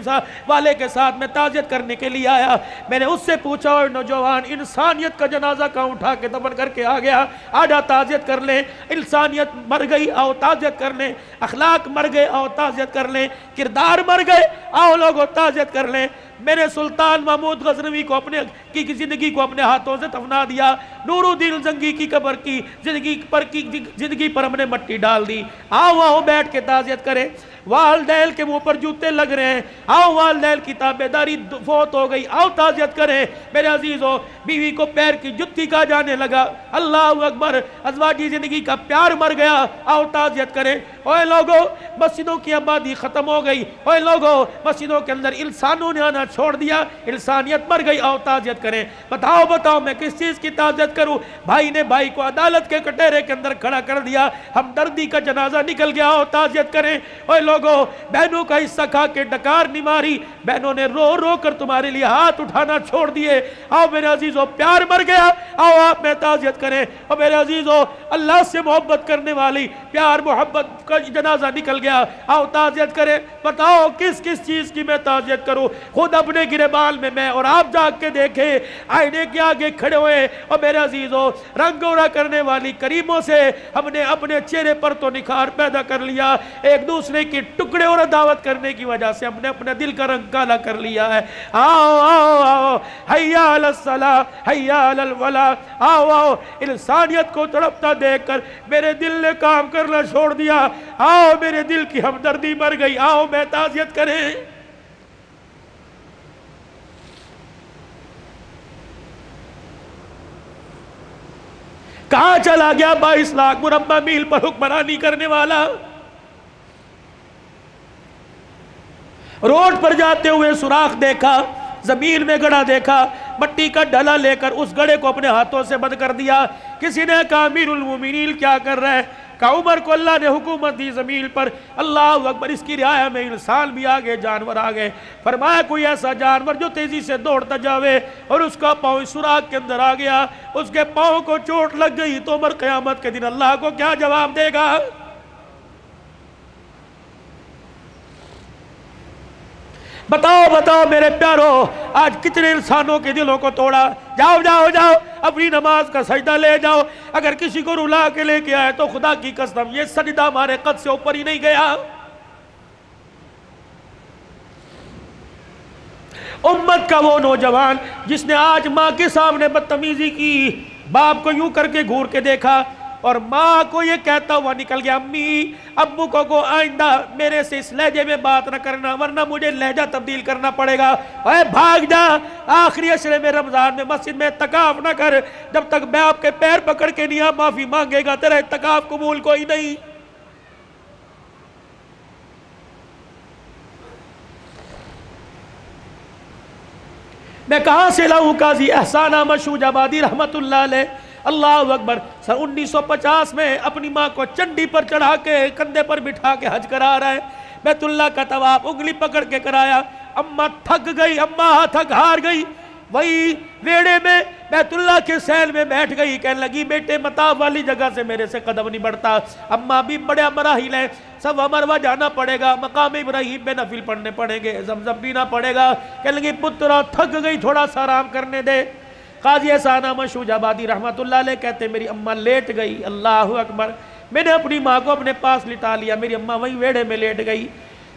S1: والے کے ساتھ میں تعزیت کرنے کے لیے آیا. میں نے اس سے پوچھا اوے نوجوان، انسانیت کا جنازہ کہاں اٹھا کے دفن کر کے آ گیا؟ آجا تعزیت کر لیں. انسانیت مر گئی، آؤ تعزیت کر لیں. اخلاق مر گئے، آؤ تعزیت کر لیں. کردار مر گئے، آؤ لوگوں تعزیت کر لیں. میں نے سلطان محمود غزنوی کو اپنے کی زندگی کو اپنے ہاتھوں سے دفنا دیا. نور الدین زنگی کی قبر کی زندگی پر ہم نے مٹی ڈال دی. آؤ بیٹھ کے تعزیت کریں. والدین کے منہ پر جوتے لگ رہے ہیں، آؤ والدین کی تابعداری فوت ہو گئی، آؤ تعزیت کریں. میرے عزیزو، بیوی کو پیر کی جتی کہا جانے لگا، اللہ اکبر، ازواجی زندگی کا پیار مر گیا، آؤ تعزیت کریں. اوے لوگوں، مسجدوں کی آبادی ختم ہو گئی. اوے لوگوں، مسجدوں کے اندر انسانوں نے آنا چھوڑ دیا، انسانیت مر گئی، آؤ تعزیت کریں. بتاؤ میں کس چیز کی تعزیت کروں؟ بھائی نے بھائی کو عدالت کے کٹہرے کے اندر کھڑا کر دیا، ہمدردی کا جنازہ نکل گیا، آؤ تعزیت کریں. اوے لوگوں، بہنوں کا حصہ کھا کے ڈکار نہیں ماری، بہنوں نے رو رو کر تمہارے لیے ہاتھ اٹھانا چھوڑ دیے. آؤ میرے عزیزو، پیار مر گیا، آؤ آپ میں تعزیت کریں. اور میرے عزیزو، اللہ سے محبت کرنے والی پیار محبت کا جنازہ نکل گیا، آؤ تعزیت کریں. بتاؤ کس چیز کی میں تعزیت کروں؟ خود اپنے گریبان میں اور آپ جاگ کے دیکھیں، آئینے کے آگے کھڑے ہوئے. اور میرے عزیزو، رنگ گورا کرنے والی کریموں سے ہم نے اپنے چہرے پر تو نکھار پیدا کر لیا، ایک دوسرے کی ٹکڑے اور دعوت کرنے کی وجہ سے ہم نے اپنے دل کا رنگ کالا کر لیا ہے. آؤ حیا علی الصلاۃ، حیا علی الفلاح. آؤ انسانیت کو تڑپتا دیکھ کر میرے دل نے کام کرنا چھوڑ دیا. آؤ میرے دل کی ہمدردی مر گئی، آؤ میں تعزیت کریں. کہاں چلا گیا 22 لاکھ مربع میل پر حکمرانی کرنے والا؟ روڈ پر جاتے ہوئے سوراخ دیکھا، زمین میں گڑھا دیکھا، مٹی کا ڈھلا لے کر اس گڑھے کو اپنے ہاتھوں سے بند کر دیا۔ کسی نے کہا امیر المومنین کیا کر رہے ہیں؟ کہا عمر کو اللہ نے حکومت دی زمین پر، اللہ اکبر، اس کی رعایا میں انسان بھی آگے، جانور آگے۔ فرمایا کوئی ایسا جانور جو تیزی سے دوڑتا جاوے اور اس کا پاؤں اس سوراخ کے اندر آ گیا، اس کے پاؤں کو چوٹ لگ گئی، تو عمر قیامت کے دن اللہ کو کیا جواب دے گا؟ بتاؤ بتاؤ میرے پیارو، آج کتنے انسانوں کے دلوں کو توڑا۔ جاؤ جاؤ جاؤ اپنی نماز کا سجدہ لے جاؤ، اگر کسی کو رلا کے لے کے آئے تو خدا کی قسم یہ سجدہ ہمارے قد سے اوپر ہی نہیں گیا۔ امت کا وہ نوجوان جس نے آج ماں کے سامنے بدتمیزی کی، باپ کو یوں کر کے گھور کے دیکھا اور ماں کو یہ کہتا ہوا نکل گیا، امی ابو کو آئندہ میرے سے اس لہجے میں بات نہ کرنا ورنہ مجھے لہجہ تبدیل کرنا پڑے گا، اے بھاگ جا، آخری عشرے میں رمضان میں مسجد میں اعتکاف نہ کر، جب تک میں آپ کے پیر پکڑ کے نہیں معافی مانگے گا تیرا اعتکاف قبول کوئی نہیں۔ میں کہاں سے لاؤں قاضی احسان احمد شوج آبادی رحمت اللہ علیہ، اللہ اکبر، سن 1950 میں اپنی ماں کو چنڈی پر چڑھا کے کندھے پر بٹھا کے حج کرا رہا ہے، بیت اللہ کا طواف انگلی پکڑ کے کرایا، اماں تھک گئی، اماں تھک ہار گئی، وہی ویڑے میں بیت اللہ کے سیل میں بیٹھ گئی، کہنے لگی بیٹے مطاف والی جگہ سے میرے سے قدم نہیں بڑھتا، اماں بھی بڑے مراحل ہیں، صفا مروہ جانا پڑے گا، مقام ابراہیم میں نفل پڑھنے پڑیں گے، زمزم پینا پڑے گا، کہنے لگی پترا تھک گئی تھوڑا سا آرام کرنے دے۔ قاضی احسان احمد شوج آبادی رحمت اللہ علیہ کہتے میری اماں لیٹ گئی، اللہ اکبر، میں نے اپنی ماں کو اپنے پاس لٹا لیا، میری اماں وہیں ویڑے میں لیٹ گئی،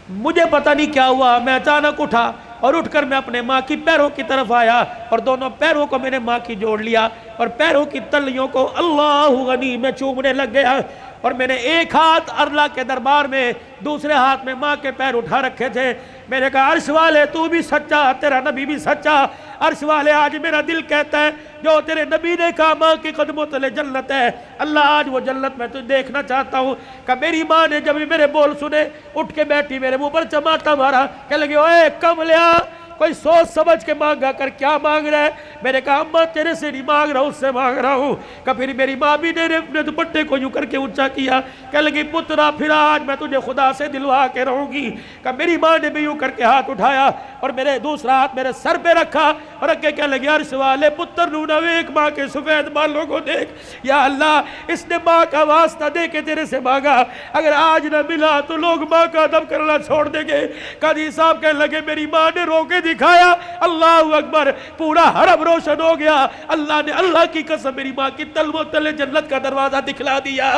S1: مجھے پتہ نہیں کیا ہوا، میں اچانک اٹھا اور اٹھ کر میں اپنے ماں کی پیروں کی طرف آیا اور دونوں پیروں کو میں نے ماں کی جوڑ لیا اور پیروں کی تلیوں کو اللہ غنی میں چومنے لگ گیا، اور میں نے ایک ہاتھ اللہ کے دربار میں، دوسرے ہاتھ میں ماں کے پیر اٹھا رکھے تھے، میں نے کہا عرش والے تو بھی سچا، تیرا نبی بھی سچا، عرش والے آج میرا دل کہتا ہے جو تیرے نبی نے کہا ماں کی قدموں تلے جنت ہے، اللہ آج وہ جنت میں تجھے دیکھنا چاہتا ہوں۔ کہ میری ماں نے جب میرے بول سنے اٹھ کے بیٹھی، میرے منہ پر چماٹا مارا، کہنے لگے اوے کملیا کوئی سوچ سمجھ کے مانگا کر، کیا مانگ رہا ہے؟ میں نے کہا اماں تیرے سے نہیں مانگ رہا ہوں، اس سے مانگ رہا ہوں۔ کہ پھر میری ماں بھی نے اپنے دوپٹے کو یوں کر کے اونچا کیا، کہنے لگی پترا پھر آج میں تجھے خدا سے دلوا کے رہوں گی۔ کہ میری ماں نے بھی یوں کر کے ہاتھ اٹھایا اور میرے دوسرا ہاتھ میرے سر پہ رکھا اور رکھ کے کہنے لگی عرش والے پتر نونو ایک ماں کے سفید بالوں کو دیکھ، یا اللہ اس نے ماں کا واسطہ دے کے تیرے سے مانگا، اگر آج نہ ملا تو لوگ ماں کا ادب کرنا چھوڑ دیں گے۔ قاضی صاحب کہنے لگے میری ماں نے رو کے دکھایا، اللہ اکبر، پورا حرم روشن ہو گیا، اللہ نے اللہ کی قسم میری ماں کی تلووں تلے جنت کا دروازہ دکھلا دیا۔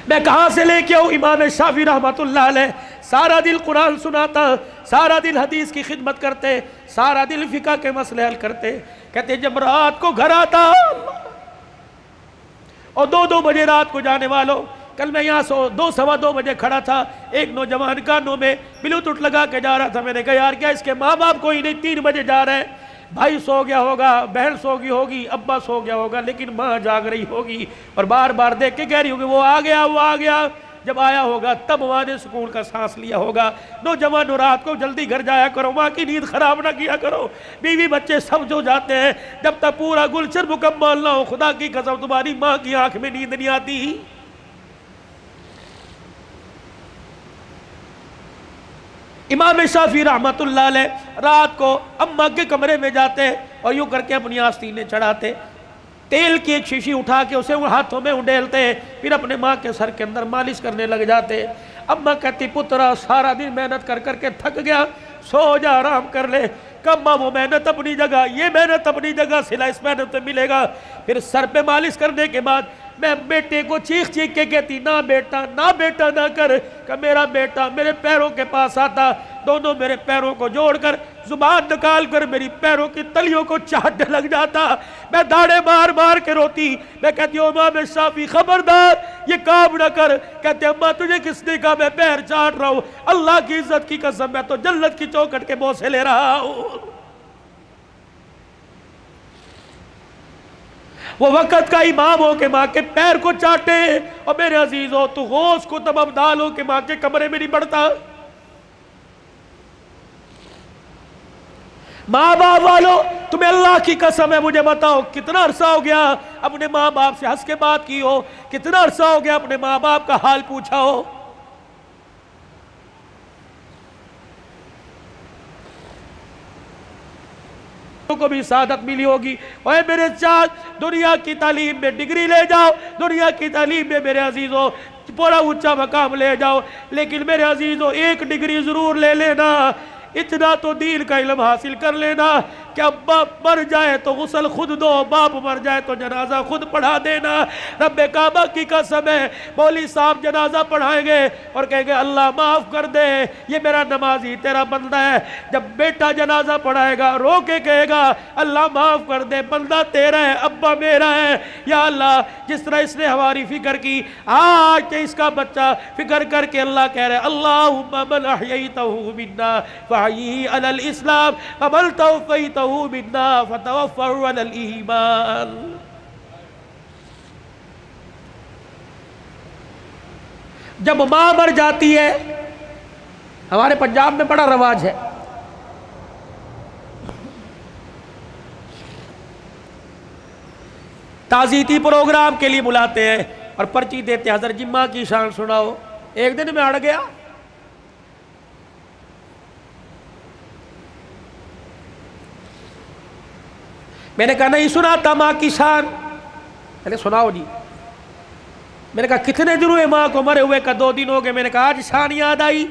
S1: میں کہاں سے لے کے آؤں؟ امام شافعی رحمت اللہ علیہ سارا دن قرآن سناتا، سارا دن حدیث کی خدمت کرتے، سارا دن فقہ کے مسئلے حل کرتے، کہتے جب رات کو گھر آتا اور 2 بجے رات کو جانے والوں، کل میں یہاں 2 بجے کھڑا تھا، ایک نوجوان کانوں میں بلوٹوتھ لگا کے جا رہا تھا، میں نے کہا یار کیا اس کے ماں باپ کوئی نہیں، 3 بجے جا رہے ہیں، بھائی سو گیا ہوگا، بہن سو گئی ہوگی، ابا سو گیا ہوگا، لیکن ماں جاگ رہی ہوگی اور بار بار دیکھ کے کہہ رہی ہوگی وہ آ گیا وہ آ گیا، جب آیا ہوگا تب ماں نے سکون کا سانس لیا ہوگا۔ نوجوانوں رات کو جلدی گھر جایا کرو، ماں کی نیند خراب نہ کیا کرو، بیوی بچے سب جو جاتے ہیں، جب تک پورا گلشن مکمل نہ ہو خدا کی قسم تمہاری ماں کی آنکھ میں نیند نہیں آتی۔ امام شافعی رحمت اللہ علیہ رات کو اماں کے کمرے میں جاتے اور یوں کر کے اپنی آستینیں چڑھاتے، تیل کی ایک شیشی اٹھا کے اسے ہاتھوں میں اڈیلتے، پھر اپنے ماں کے سر کے اندر مالش کرنے لگ جاتے۔ اماں کہتی پترا سارا دن محنت کر کر کے تھک گیا، سو جا آرام کر لے۔ کما وہ محنت اپنی جگہ، یہ محنت اپنی جگہ، صلہ اس محنت میں ملے گا۔ پھر سر پہ مالش کرنے کے بعد میں بیٹے کو چیخ چیخ کے کہتی نہ بیٹا نہ کر، کہ میرا بیٹا میرے پیروں کے پاس آتا، دونوں میرے پیروں کو جوڑ کر زبان نکال کر میری پیروں کی تلیوں کو چاٹنے لگ جاتا، میں داڑے مار مار کے روتی، میں کہتی ہوں امام شافعی خبردار یہ کام نہ کر۔ کہتے اماں تجھے کس نے کہا میں پیر چاٹ رہا ہوں؟ اللہ کی عزت کی قسم میں تو جنت کی چوکھٹ کے بوسے لے رہا ہوں۔ وہ وقت کا امام ہو کہ ماں کے پیر کو چاٹے، اور میرے عزیزو تو غوث کو تب ابدال ہو کہ ماں کے کمرے میں نہیں بڑھتا۔ ماں باپ والو تمہیں اللہ کی قسم ہے، مجھے بتاؤ کتنا عرصہ ہو گیا اپنے ماں باپ سے ہنس کے بات کی ہو، کتنا عرصہ ہو گیا اپنے ماں باپ کا حال پوچھا ہو؟ کو بھی سعادت ملی ہوگی، اوے میرے چاچ دنیا کی تعلیم میں ڈگری لے جاؤ، دنیا کی تعلیم میں میرے عزیزو پورا اونچا مقام لے جاؤ، لیکن میرے عزیزو ایک ڈگری ضرور لے لینا، اتنا تو دین کا علم حاصل کر لینا کہ اب باپ مر جائے تو غسل خود دو، باپ مر جائے تو جنازہ خود پڑھا دینا۔ رب کعبہ کی قسم ہے، مولوی صاحب جنازہ پڑھائیں گے اور کہیں گے اللہ معاف کر دے، یہ میرا نمازی تیرا بندہ ہے۔ جب بیٹا جنازہ پڑھائے گا رو کے کہے گا اللہ معاف کر دے، بندہ تیرا ہے، ابا میرا ہے۔ یا اللہ جس طرح اس نے ہماری فکر کی، آج کہ اس کا بچہ فکر کر کے اللہ کہہ رہے اللہم من احییتہ منا فحییہ علی الاسلام ومن توفیتہ منا فتوفہ علی الایمان۔ جب ماں مر جاتی ہے، ہمارے پنجاب میں بڑا رواج ہے، تعزیتی پروگرام کے لیے بلاتے ہیں اور پرچی دیتے ہیں حضرت جمعہ کی شان سناؤ۔ ایک دن میں اڑ گیا، میں نے کہا نہیں سناتا ماں کی شان، پہلے سناؤ جی۔ میں نے کہا کتنے دن ہوئے ماں کو مرے ہوئے؟ کا 2 دن ہو گئے۔ میں نے کہا آج شان یاد آئی،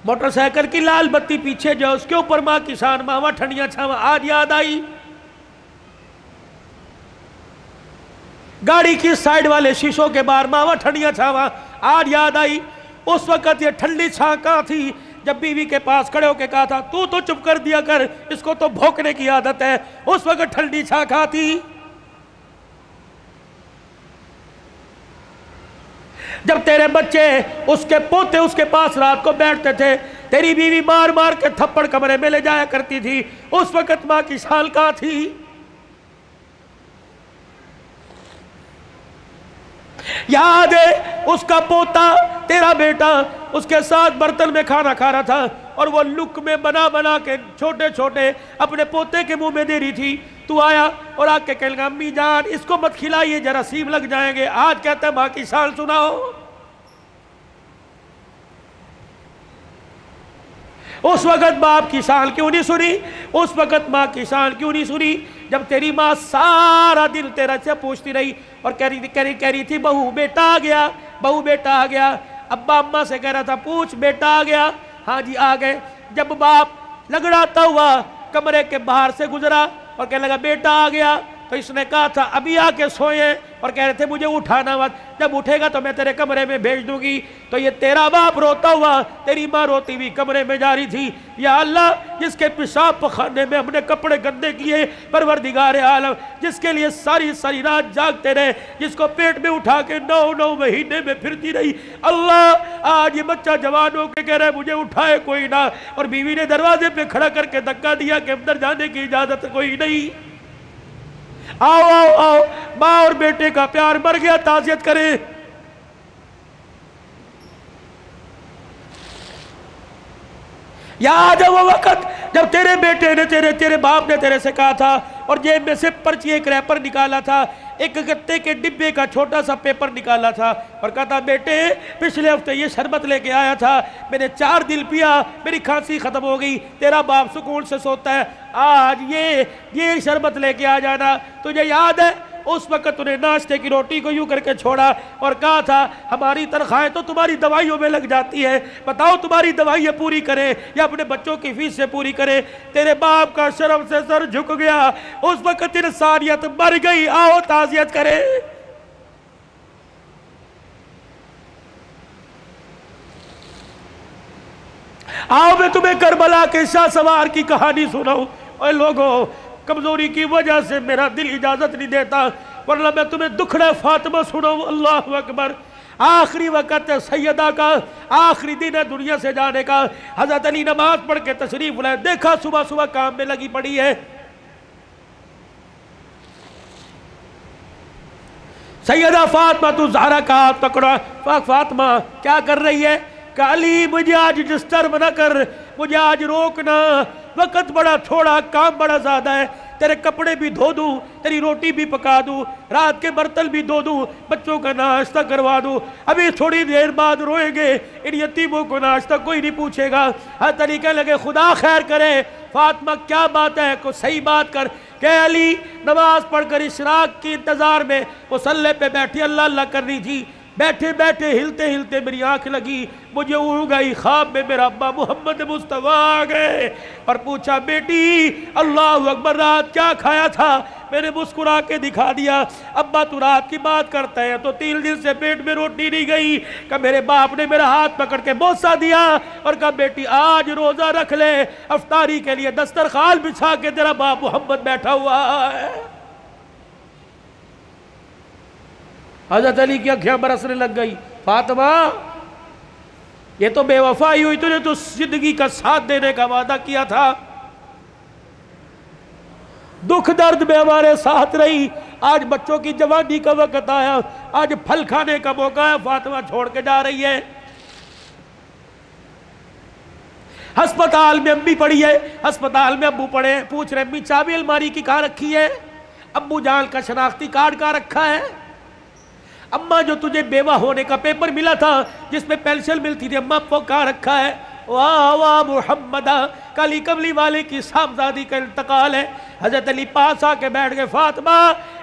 S1: موٹر سائیکل کی لال بتی پیچھے جو اس کے اوپر ماں کی شان، ماما ٹھنڈیاں چھاواں، آج یاد آئی۔ گاڑی کی سائیڈ والے شیشوں کے باہر ماما ٹھنڈیاں چھاواں، آج یاد آئی۔ اس وقت یہ ٹھنڈی چھاں کہاں تھی جب بیوی کے پاس کھڑے ہو کے کہا تھا تو چپ کر دیا کر، اس کو تو بھوکنے کی عادت ہے، اس وقت ٹھنڈی چھاں کہاں تھی؟ جب تیرے بچے اس کے پوتے اس کے پاس رات کو بیٹھتے تھے، تیری بیوی مار مار کے تھپڑ کمرے میں لے جایا کرتی تھی، اس وقت ماں کی شان کہاں تھی؟ یاد ہے اس کا پوتا تیرا بیٹا اس کے ساتھ برتن میں کھانا کھا رہا تھا اور وہ لک میں بنا بنا کے چھوٹے چھوٹے اپنے پوتے کے منہ میں دے رہی تھی، تو آیا اور آ کے کہنے لگا امی جان اس کو مت کھلائیے جراثیم لگ جائیں گے۔ آج کہتا ہے ماں کی شان سناؤ۔ اس وقت باپ کی شان کیوں نہیں سنی؟ اس وقت ماں کی شان کیوں نہیں سنی؟ جب تیری ماں سارا دن تیرا سے پوچھتی رہی اور کہہ رہی تھی بہو بیٹا آ گیا، بہو بیٹا آ گیا، ابا اماں سے کہہ رہا تھا پوچھ بیٹا آ گیا، ہاں جی آ گئے۔ جب باپ لگڑاتا ہوا کمرے کے باہر سے گزرا اور کہنے لگا بیٹا آ گیا، تو اس نے کہا تھا ابھی آ کے سوئے اور کہہ رہے تھے مجھے اٹھانا مت، جب اٹھے گا تو میں تیرے کمرے میں بھیج دوں گی۔ تو یہ تیرا باپ روتا ہوا تیری ماں روتی ہوئی کمرے میں جا رہی تھی۔ یا اللہ جس کے پیشاب پخانے میں ہم نے کپڑے گندے کیے، پروردگار عالم جس کے لیے ساری ساری رات جاگتے رہے، جس کو پیٹ میں اٹھا کے 9 مہینے میں پھرتی رہی، اللہ آج یہ بچہ جوان ہو کے کہہ رہا ہے مجھے اٹھائے کوئی نہ، اور بیوی نے دروازے پہ کھڑا کر کے دھکا دیا کہ اندر جانے کی اجازت کوئی نہیں۔ آؤ آؤ آؤ، ماں اور بیٹے کا پیار مر گیا، تعزیت کریں۔ یاد ہے وہ وقت جب تیرے بیٹے نے تیرے باپ نے تیرے سے کہا تھا اور جیب میں سے پرچی ایک ریپر نکالا تھا، ایک گتے کے ڈبے کا چھوٹا سا پیپر نکالا تھا اور کہا تھا بیٹے پچھلے ہفتے یہ شربت لے کے آیا تھا، میں نے 4 دن پیا، میری کھانسی ختم ہو گئی، تیرا باپ سکون سے سوتا ہے، آج یہ شربت لے کے آ جانا۔ تجھے یاد ہے اس وقت انہیں ناشتے کی روٹی کو یوں کر کے چھوڑا اور کہا تھا ہماری تنخواہیں تو تمہاری دوائیوں میں لگ جاتی ہے، بتاؤ تمہاری دوائیاں پوری کریں یا اپنے بچوں کی فیس سے پوری کریں۔ تیرے باپ کا شرم سے سر جھک گیا، اس وقت انسانیت مر گئی، آؤ تعزیت کریں۔ آؤ میں تمہیں کربلا کے شاہ سوار کی کہانی سناؤں۔ اے لوگو کمزوری کی وجہ سے میرا دل اجازت نہیں دیتا، ورنہ میں تمہیں دکھڑے فاطمہ سناؤں۔ اللہ اکبر۔ آخری وقت ہے سیدہ کا، آخری دن ہے دنیا سے جانے کا۔ حضرت علی نماز پڑھ کے تشریف لائے، دیکھا صبح صبح کام میں لگی پڑی ہے۔ سیدہ فاطمہ تو زہرا کا ہاتھ پکڑا. فاطمہ کیا کر رہی ہے؟ کہ علی مجھے آج ڈسٹرب نہ کر، مجھے آج روکنا، وقت بڑا تھوڑا، کام بڑا زیادہ ہے. تیرے کپڑے بھی دھو دوں، تیری روٹی بھی پکا دوں، رات کے برتن بھی دھو دوں، بچوں کا ناشتہ کروا دوں. ابھی تھوڑی دیر بعد روئیں گے، ان یتیموں کو ناشتہ کوئی نہیں پوچھے گا. ہر طریقے لگے خدا خیر کرے. فاطمہ کیا بات ہے، کوئی صحیح بات کر. کہ علی نماز پڑھ کر اشراق کی انتظار میں مصلی پہ بیٹھی اللہ اللہ کر رہی تھی. بیٹھے بیٹھے ہلتے ہلتے میری آنکھ لگی، مجھے اونگ آئی، خواب میں میرا ابا محمد مصطفیٰ آ گئے اور پوچھا بیٹی اللہ اکبر رات کیا کھایا تھا؟ میں نے مسکرا کے دکھا دیا. ابا تو رات کی بات کرتا ہے تو 3 دن سے پیٹ میں روٹی نہیں گئی. کہ میرے باپ نے میرا ہاتھ پکڑ کے بوسہ دیا اور کہا بیٹی آج روزہ رکھ لے، افطاری کے لیے دسترخوان بچھا کے تیرا باپ محمد بیٹھا ہوا ہے. حضرت علی کی آنکھیں برسنے لگ گئی. فاطمہ یہ تو بے وفائی ہوئی، تجھے تو زندگی کا ساتھ دینے کا وعدہ کیا تھا، دکھ درد میں ہمارے ساتھ رہی. آج بچوں کی جوانی کا وقت آیا، آج پھل کھانے کا موقع ہے. فاطمہ چھوڑ کے جا رہی ہے. ہسپتال میں امی پڑی ہے، ہسپتال میں ابو پڑے ہیں. پوچھ رہے امی چابی الماری کی کہاں رکھی ہے؟ ابو جان کا شناختی کارڈ کہاں رکھا ہے؟ اماں جو تجھے بیوہ ہونے کا پیپر ملا تھا جس میں پینشن ملتی تھی، اماں کو کہاں رکھا ہے؟ واہ واہ محمدہ، کالی کملی والے کی صاحبزادی کا انتقال ہے. حضرت علی پاس آ کے بیٹھ گئے. فاطمہ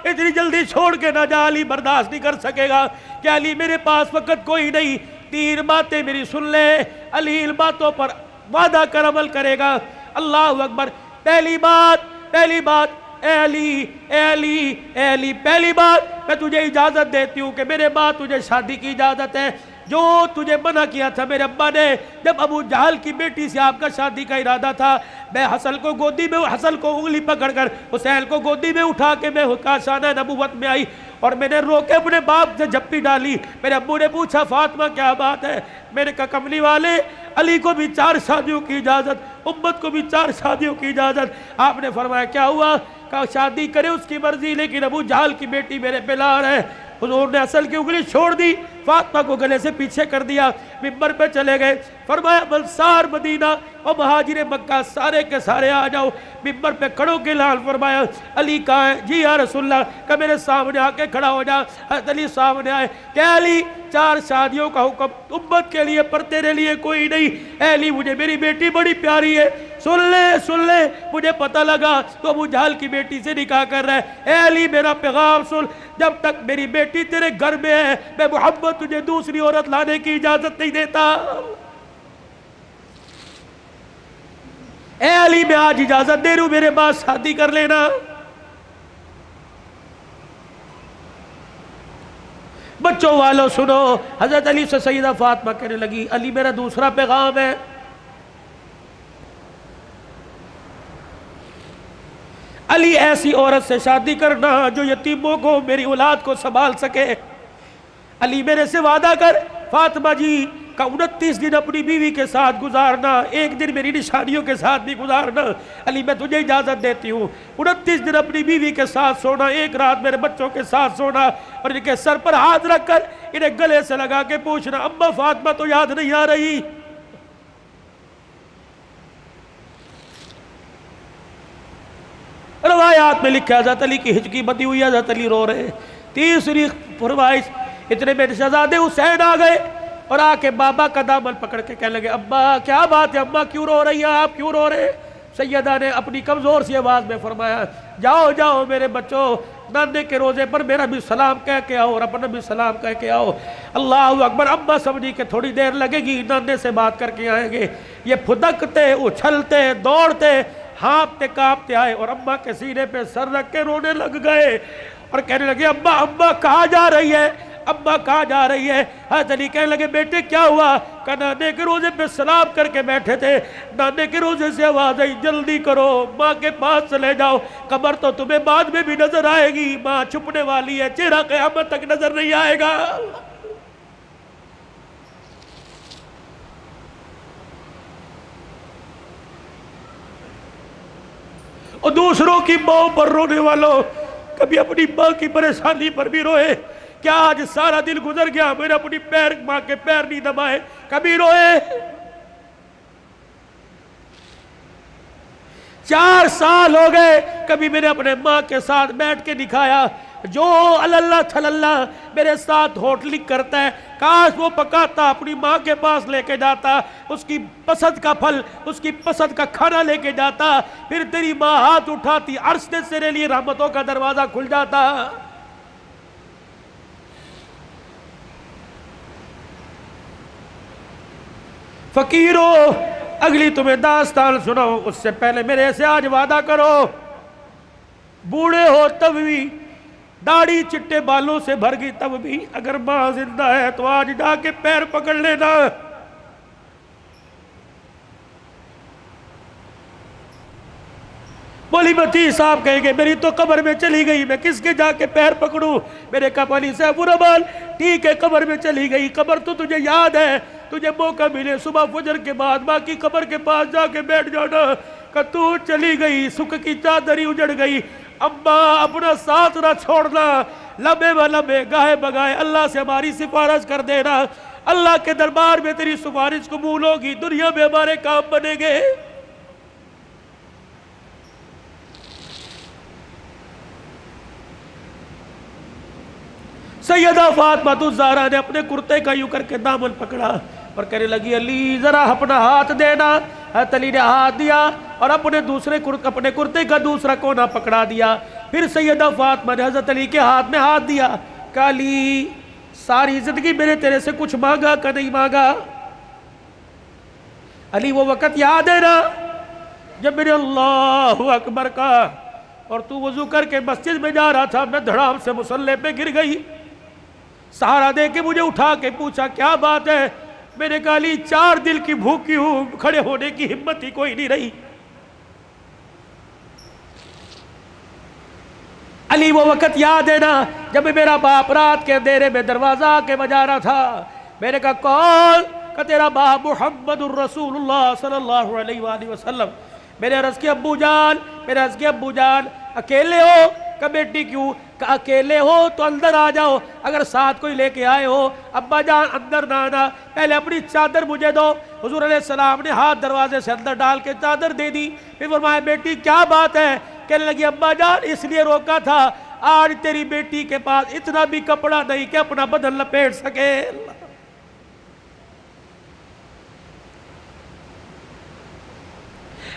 S1: اتنی جلدی چھوڑ کے نہ جا، علی برداشت نہیں کر سکے گا. کہ علی میرے پاس وقت کوئی نہیں، 3 باتیں میری سن لے. علی ان باتوں پر وعدہ کر عمل کرے گا. اللہ اکبر. پہلی بات اے علی اے علی اے علی، پہلی بات میں تجھے اجازت دیتی ہوں کہ میرے بعد تجھے شادی کی اجازت ہے. جو تجھے منع کیا تھا میرے ابا نے جب ابو جہل کی بیٹی سے آپ کا شادی کا ارادہ تھا، میں حسن کو گودی میں، حسن کو انگلی پکڑ کر حسین کو گودی میں اٹھا کے میں کاشانہ نبوت میں آئی اور میں نے رو کے اپنے باپ سے جھپی ڈالی. میرے ابو نے پوچھا فاطمہ کیا بات ہے؟ میں نے کہا کملی والے علی کو بھی 4 شادیوں کی اجازت، امت کو بھی 4 شادیوں کی اجازت. آپ نے فرمایا کیا ہوا؟ کہا شادی کرے اس کی مرضی، لیکن ابو جہل کی بیٹی میرے پہ لار ہے. حضور نے اصل کی انگلی چھوڑ دی، فاطمہ کو گلے سے پیچھے کر دیا، منبر پہ چلے گئے. فرمایا انصار مدینہ اور مہاجر مکہ سارے کے سارے آ جاؤ. منبر پہ کھڑوں کے اعلان فرمایا علی کہاں ہے؟ جی یا رسول اللہ. کہ میرے سامنے آ کے کھڑا ہو جا. حضرت علی سامنے آئے. کہ علی 4 شادیوں کا حکم امت کے لیے پر تیرے لیے کوئی نہیں. اے علی مجھے میری بیٹی بڑی پیاری ہے، سن لے مجھے پتہ لگا تو ابو جہل کی بیٹی سے نکاح کر رہا ہے. اے علی میرا پیغام سن، جب تک میری بیٹی تیرے گھر میں ہے میں محمد تجھے دوسری عورت لانے کی اجازت نہیں دیتا. اے علی میں آج اجازت دے رہا ہوں، میرے بعد شادی کر لینا. بچوں والوں سنو، حضرت علی سے سیدہ فاطمہ کہنے لگی علی میرا دوسرا پیغام ہے. علی ایسی عورت سے شادی کرنا جو یتیموں کو، میری اولاد کو سنبھال سکے. علی میرے سے وعدہ کر فاطمہ جی کا 29 دن اپنی بیوی کے ساتھ گزارنا، 1 دن میری نشانیوں کے ساتھ بھی گزارنا. علی میں تجھے اجازت دیتی ہوں 29 دن اپنی بیوی کے ساتھ سونا، 1 رات میرے بچوں کے ساتھ سونا، اور ان کے سر پر ہاتھ رکھ کر انہیں گلے سے لگا کے پوچھنا اما فاطمہ تو یاد نہیں آ رہی؟ روایات میں لکھا حضرت علی کی ہچکی بندی ہوئی، حضرت علی رو رہے. تیسری فرمائش، اتنے میں شہزادے حسین آ گئے اور آ کے بابا کا دامن پکڑ کے کہنے لگے ابا کیا بات ہے، اماں کیوں رو رہی ہیں، آپ کیوں رو رہے ہیں؟ سیدہ نے اپنی کمزور سی آواز میں فرمایا جاؤ جاؤ میرے بچوں، نانے کے روزے پر میرا بھی سلام کہہ کے آؤ اور اپنا بھی سلام کہہ کے آؤ. اللہ اکبر. اماں سمجھی کہ تھوڑی دیر لگے گی، نانے سے بات کر کے آئیں گے. یہ پھدکتے اچھلتے دوڑتے ہانپتے کانپتے آئے اور اماں کے سینے پہ سر رکھ کے رونے لگ گئے اور کہنے لگے اماں کہاں جا رہی ہے، اماں کہاں جا رہی ہے؟ حضرت علی کہنے لگے بیٹے کیا ہوا؟ کہ نانے کے روزے پہ سلام کر کے بیٹھے تھے، نانے کے روزے سے آواز آئی جلدی کرو ماں کے پاس چلے جاؤ، قبر تو تمہیں بعد میں بھی نظر آئے گی، ماں چھپنے والی ہے، چہرہ قیامت تک نظر نہیں آئے گا. اور دوسروں کی ماں پر رونے والوں کبھی اپنی ماں کی پریشانی پر بھی روئے. کیا آج سارا دل گزر گیا میں نے اپنی ماں کے پیر نہیں دبائے؟ کبھی روئے؟ 4 سال ہو گئے کبھی میں نے اپنے ماں کے ساتھ بیٹھ کے دکھایا؟ جو اللہ تھلاللہ میرے ساتھ ہوٹلنگ کرتا ہے، کاش وہ پکاتا اپنی ماں کے پاس لے کے جاتا، اس کی پسند کا پھل، اس کی پسند کا کھانا لے کے جاتا، پھر تیری ماں ہاتھ اٹھاتی، عرش سے تیرے لیے رحمتوں کا دروازہ کھل جاتا۔ فقیرو، اگلی تمہیں داستان سناؤ اس سے پہلے میرے سے آج وعدہ کرو، بوڑھے ہو تب بھی، داڑھی چٹے بالوں سے بھر گئی تب بھی، اگر ماں زندہ ہے تو آج جا کے پیر پکڑ لینا۔ بولی بتی صاحب کہیں گے میری تو قبر میں چلی گئی، میں کس کے جا کے پیر پکڑوں؟ میرے کہا بولی صاحب الرحمن ٹھیک ہے قبر میں چلی گئی، قبر تو تجھے یاد ہے، تجھے موقع ملے صبح فجر کے بعد ماں کی قبر کے پاس جا کے بیٹھ جانا، کہ تو چلی گئی، سکھ کی چادری اجڑ گئی، اماں اپنا ساتھ نہ چھوڑنا، لمبے و لمبے گاہے بگائے اللہ سے ہماری سفارش کر دینا، اللہ کے دربار میں تیری سفارش قبول ہوگی، دنیا میں ہمارے کام بنے گے۔ سیدہ فاطمہ الزہرا نے اپنے کرتے کا یوں کر کے دامن پکڑا اور کہنے لگی علی ذرا اپنا ہاتھ دینا۔ حضرت علی نے ہاتھ دیا اور اپنے کرتے کا دوسرا کونا پکڑا دیا۔ پھر سیدہ فاطمہ نے حضرت علی کے ہاتھ میں ہاتھ دیا، کہا علی ساری زندگی میں نے تیرے سے کچھ مانگا کہ نہیں مانگا؟ علی وہ وقت یاد ہے نا جب میں نے اللہ اکبر کہا اور تو وضو کر کے مسجد میں جا رہا تھا، میں دھڑام سے مصلی پہ گر گئی، سہارا دے کے مجھے اٹھا کے پوچھا کیا بات ہے؟ میں نے کہا علی 4 دل کی بھوکی ہوں، کھڑے ہونے کی ہمت ہی کوئی نہیں رہی۔ علی وہ وقت یاد ہے نا جب میرا باپ رات کے اندھیرے میں دروازہ آ کے بجا رہا تھا، میں نے کہا کون؟ کہ تیرا باپ محمد الرسول اللہ صلی اللہ علیہ وآلہ وسلم۔ میں نے عرض کیا ابو جان اکیلے ہو؟ کہ بیٹی کیوں؟ کہ اکیلے ہو تو اندر آ جاؤ، اگر ساتھ کوئی لے کے آئے ہو ابا جان اندر نہ آنا، پہلے اپنی چادر مجھے دو۔ حضور علیہ السلام نے ہاتھ دروازے سے اندر ڈال کے چادر دے دی، پھر فرمایا بیٹی کیا بات ہے؟ کہنے لگی ابا جان اس لیے روکا تھا، آج تیری بیٹی کے پاس اتنا بھی کپڑا نہیں کہ اپنا بدن لپیٹ سکے۔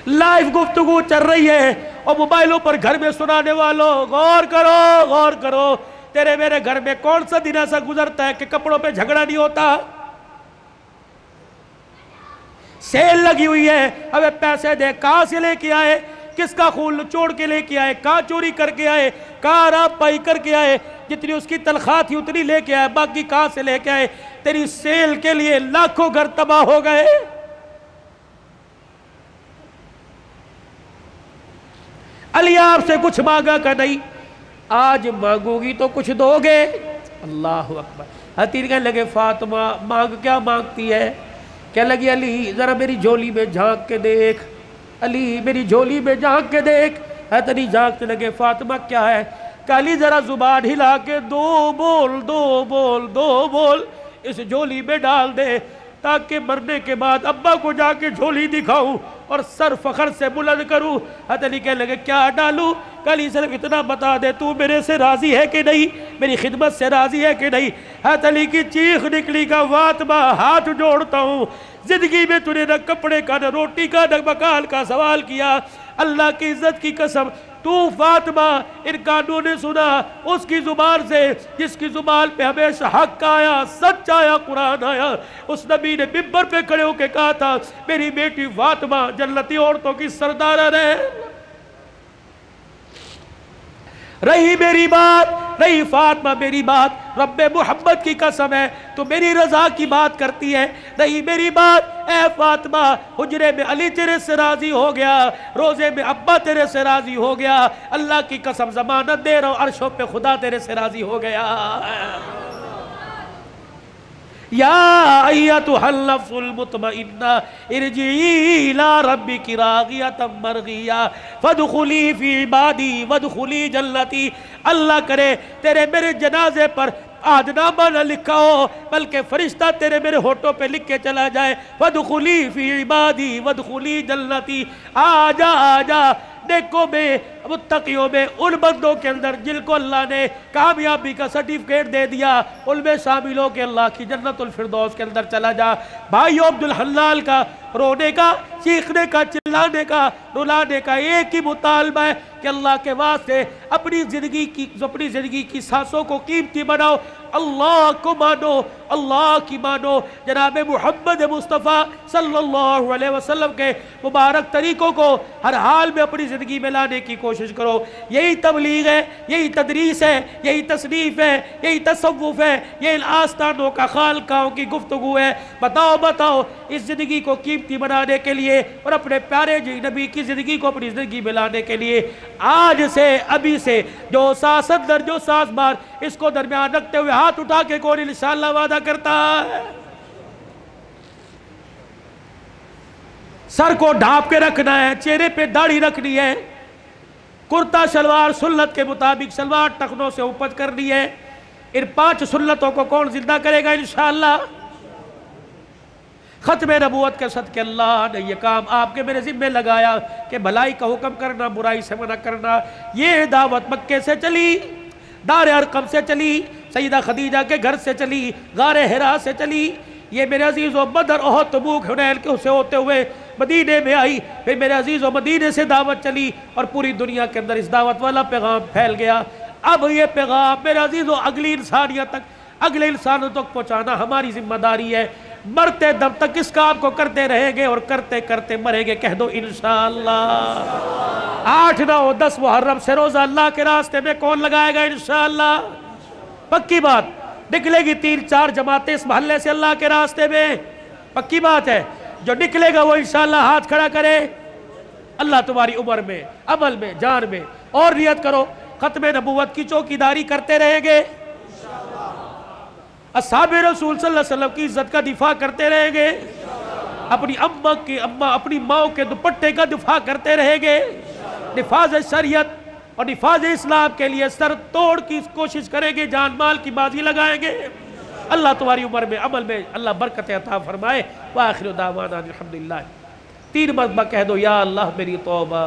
S1: لائیو گفتگو چل رہی ہے اور موبائلوں پر گھر میں سنانے والوں غور کرو، تیرے میرے گھر میں کون سا دن ایسا گزرتا ہے کہ کپڑوں پہ جھگڑا نہیں ہوتا؟ سیل لگی ہوئی ہے، ابے پیسے دے، کہاں سے لے کے آئے؟ کس کا خون چوڑ کے لے کے آئے؟ کہاں چوری کر کے آئے؟ کہاں راب پائی کر کے آئے؟ جتنی اس کی تنخواہ تھی اتنی لے کے آئے، باقی کہاں سے لے کے آئے؟ تیری سیل کے لیے لاکھوں گھر تباہ ہو گئے۔ علی آپ سے کچھ مانگا کہ نہیں؟ آج مانگو گی تو کچھ دو گے؟ اللہ اکبر۔ حتیر کہنے لگے فاطمہ مانگ کیا مانگتی ہے؟ کہنے لگی علی ذرا میری جھولی میں جھانک کے دیکھ، علی میری جھولی میں جھانک کے دیکھ۔ حضرت علی جھانکنے لگے فاطمہ کیا ہے؟ کہ علی ذرا زبان ہلا کے دو بول اس جھولی میں ڈال دے، تاکہ مرنے کے بعد ابا کو جا کے جھولی دکھاؤں اور سر فخر سے بلند کروں۔ حضرت علی کہنے لگے کیا ڈالوں؟ کہ علی صرف اتنا بتا دے تو میرے سے راضی ہے کہ نہیں، میری خدمت سے راضی ہے کہ نہیں؟ حضرت علی کی چیخ نکلی کا فاطمہ ہاتھ جوڑتا ہوں، زندگی میں تو نے نہ کپڑے کا نہ روٹی کا نہ مکان کا سوال کیا، اللہ کی عزت کی قسم تو فاطمہ ان کانوں نے سنا اس کی زبان سے جس کی زبان پہ ہمیشہ حق آیا، سچ آیا، قرآن آیا۔ اس نبی نے ممبر پہ کھڑے ہو کے کہا تھا میری بیٹی فاطمہ جنتی عورتوں کی سردارہ رہے۔ رہی میری بات، رہی فاطمہ میری بات، رب محمد کی قسم ہے تو میری رضا کی بات کرتی ہے، رہی میری بات اے فاطمہ حجرے میں علی تیرے سے راضی ہو گیا، روزے میں ابا تیرے سے راضی ہو گیا، اللہ کی قسم ضمانت دے رہا ہوں عرشوں پہ خدا تیرے سے راضی ہو گیا۔ یا ایتھا النفس المطمئنہ ارجعی الی ربک راضیۃ مرضیہ فادخلی فی عبادی وادخلی جنتی۔ اللہ کرے تیرے میرے جنازے پر آج نامہ نہ لکھا ہو بلکہ فرشتہ تیرے میرے ہونٹوں پہ لکھ کے چلا جائے وَادْخُلِي فِي عِبَادِي وَادْخُلِي جَنَّتِي آجا آجا نیکوں میں متقیوں میں ان بندوں کے اندر جن کو اللہ نے کامیابی کا سرٹیفکیٹ دے دیا ان میں شامل ہو کے اللہ کی جنت الفردوس کے اندر چلا جا۔ بھائیو عبدالحلال کا رونے کا چیخنے کا چلانے کا رلانے کا ایک ہی مطالبہ ہے کہ اللہ کے واسطے اپنی زندگی کی سانسوں کو قیمتی بناؤ، اللہ کو مانو، اللہ کی مانو، جناب محمد مصطفیٰ صلی اللہ علیہ وسلم کے مبارک طریقوں کو ہر حال میں اپنی زندگی میں لانے کی کوشش کرو۔ یہی تبلیغ ہے، یہی تدریس ہے، یہی تصنیف ہے، یہی تصوف ہے، یہ ان آستانوں کا خالقاؤں کی گفتگو ہے۔ بتاؤ اس زندگی کو قیمتی بنانے کے لیے اور اپنے پیارے نبی کی زندگی کو اپنی زندگی میں لانے کے لیے آج سے ابھی سے جو ساس اندر جو ساس بار اس کو درمیان رکھتے ہوئے ہاتھ اٹھا کے کون انشاءاللہ وعدہ کرتا ہے؟ سر کو ڈھانپ کے رکھنا ہے، چہرے پہ داڑھی رکھنی ہے، کرتا شلوار سنت کے مطابق شلوار ٹخنوں سے اوپر کرنی ہے۔ ان 5 سنتوں کو کون زندہ کرے گا انشاءاللہ؟ ختم نبوت کے صدقے اللہ نے یہ کام آپ کے میرے ذمہ لگایا کہ بھلائی کا حکم کرنا، برائی سے منع کرنا۔ یہ دعوت مکے سے چلی، دار ارقم سے چلی، سیدہ خدیجہ کے گھر سے چلی، غار حرا سے چلی، یہ میرے عزیزو بدر احد تبوک حنین کے سے ہوتے ہوئے مدینے میں آئی، پھر میرے عزیزو مدینے سے دعوت چلی اور پوری دنیا کے اندر اس دعوت والا پیغام پھیل گیا۔ اب یہ پیغام میرے عزیزو اگلی انسانیت تک، اگلے انسانوں تک پہنچانا ہماری ذمہ داری ہے۔ مرتے دم تک اس کام کو کرتے رہیں گے اور کرتے کرتے مریں گے۔ کہہ دو انشاءاللہ۔ 8، 9، 10 محرم سے روزہ اللہ کے راستے میں کون لگائے گا انشاءاللہ؟ پکی بات، نکلے گی 3-4 جماعتیں اس محلے سے اللہ کے راستے میں، پکی بات ہے۔ جو نکلے گا وہ انشاءاللہ ہاتھ کھڑا کرے۔ اللہ تمہاری عمر میں، عمل میں، جان میں، اور نیت کرو ختم نبوت کی چوکیداری کرتے رہیں گے، اصحاب رسول صلی اللہ علیہ وسلم کی عزت کا دفاع کرتے رہیں گے، اپنی ماں کے دوپٹے کا دفاع کرتے رہیں گے، نفاذ شریعت اور نفاذ اسلام کے لیے سر توڑ کی کوشش کریں گے، جان مال کی بازی لگائیں گے۔ اللہ تمہاری عمر میں، عمل میں اللہ برکت عطا فرمائے۔ وآخر دعوانا الحمدللہ۔ 3 مرتبہ کہہ دو یا اللہ میری توبہ،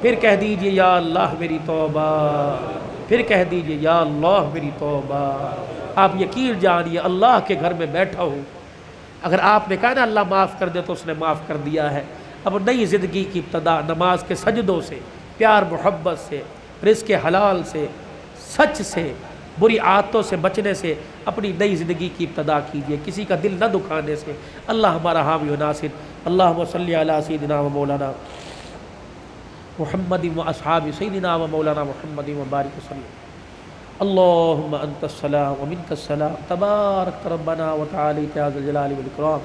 S1: پھر کہہ دیجئے یا اللہ میری توبہ، پھر کہہ دیجئے یا اللہ میری توبہ۔ آپ یقین جانیے اللہ کے گھر میں بیٹھا ہوں، اگر آپ نے کہا نا اللہ معاف کر دے تو اس نے معاف کر دیا ہے۔ اب نئی زندگی کی ابتدا نماز کے سجدوں سے، پیار محبت سے، رزق حلال سے، سچ سے، بری عادتوں سے بچنے سے اپنی نئی زندگی کی ابتدا کیجئے، کسی کا دل نہ دکھانے سے۔ اللہ ہمارا حامی و ناصر۔ اللہم صلی علی سیدنا و مولانا محمد و اصحاب سیدنا و مولانا محمد و بارک وسلم۔ اللہم انت السلام و منک السلام تبارک ربنا و تعالیت یا ذا الجلال والاکرام۔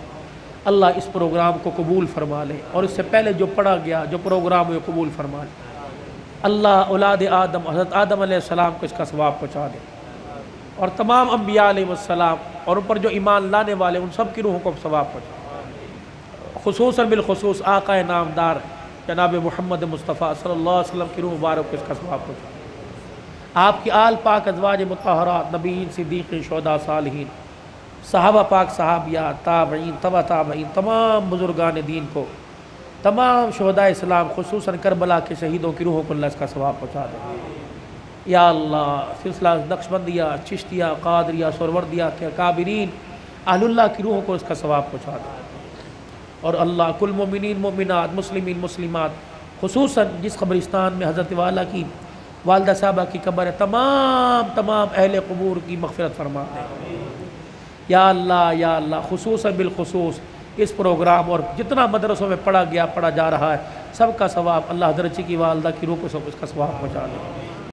S1: اللہ اس پروگرام کو قبول فرما لے، اور اس سے پہلے جو پڑھا گیا جو پروگرام وہ قبول فرما لے۔ اللہ اولاد آدم حضرت آدم علیہ السلام کو اس کا ثواب پہنچا دے، اور تمام انبیاء علیہ السلام اور ان پر جو ایمان لانے والے ان سب کی روحوں کو ثواب پہنچا، خصوصاً بالخصوص آقا نامدار جناب محمد مصطفیٰ صلی اللہ علیہ وسلم کی روح مبارک کو اس کا ثواب پہنچا۔ آپ کی آل پاک ازواج مطہرات، نبیین، صدیقین، شہداء، صالحین، صحابہ پاک، صحابیات، تابعین، تبع تابعین، تمام بزرگان دین کو، تمام شہداء اسلام خصوصاً کربلا کے شہیدوں کی روحوں کو اللہ اس کا ثواب پہنچا دے۔ یا اللہ سلسلہ نقشبندیہ، چشتیہ، قادریہ، سروردیہ کے کابرین اہل اللہ کی روحوں کو اس کا ثواب پہنچا دے۔ اور اللہ کل مومنین مومنات، مسلمین مسلمات، خصوصاً جس قبرستان میں حضرت والا کی والدہ صاحبہ کی قبر ہے، تمام اہل قبور کی مغفرت فرما دے۔ یا اللہ خصوصاً بالخصوص اس پروگرام اور جتنا مدرسوں میں پڑھا جا رہا ہے، سب کا ثواب اللہ حضرت کی والدہ کی روح کو سب اس کا ثواب پہنچا دے۔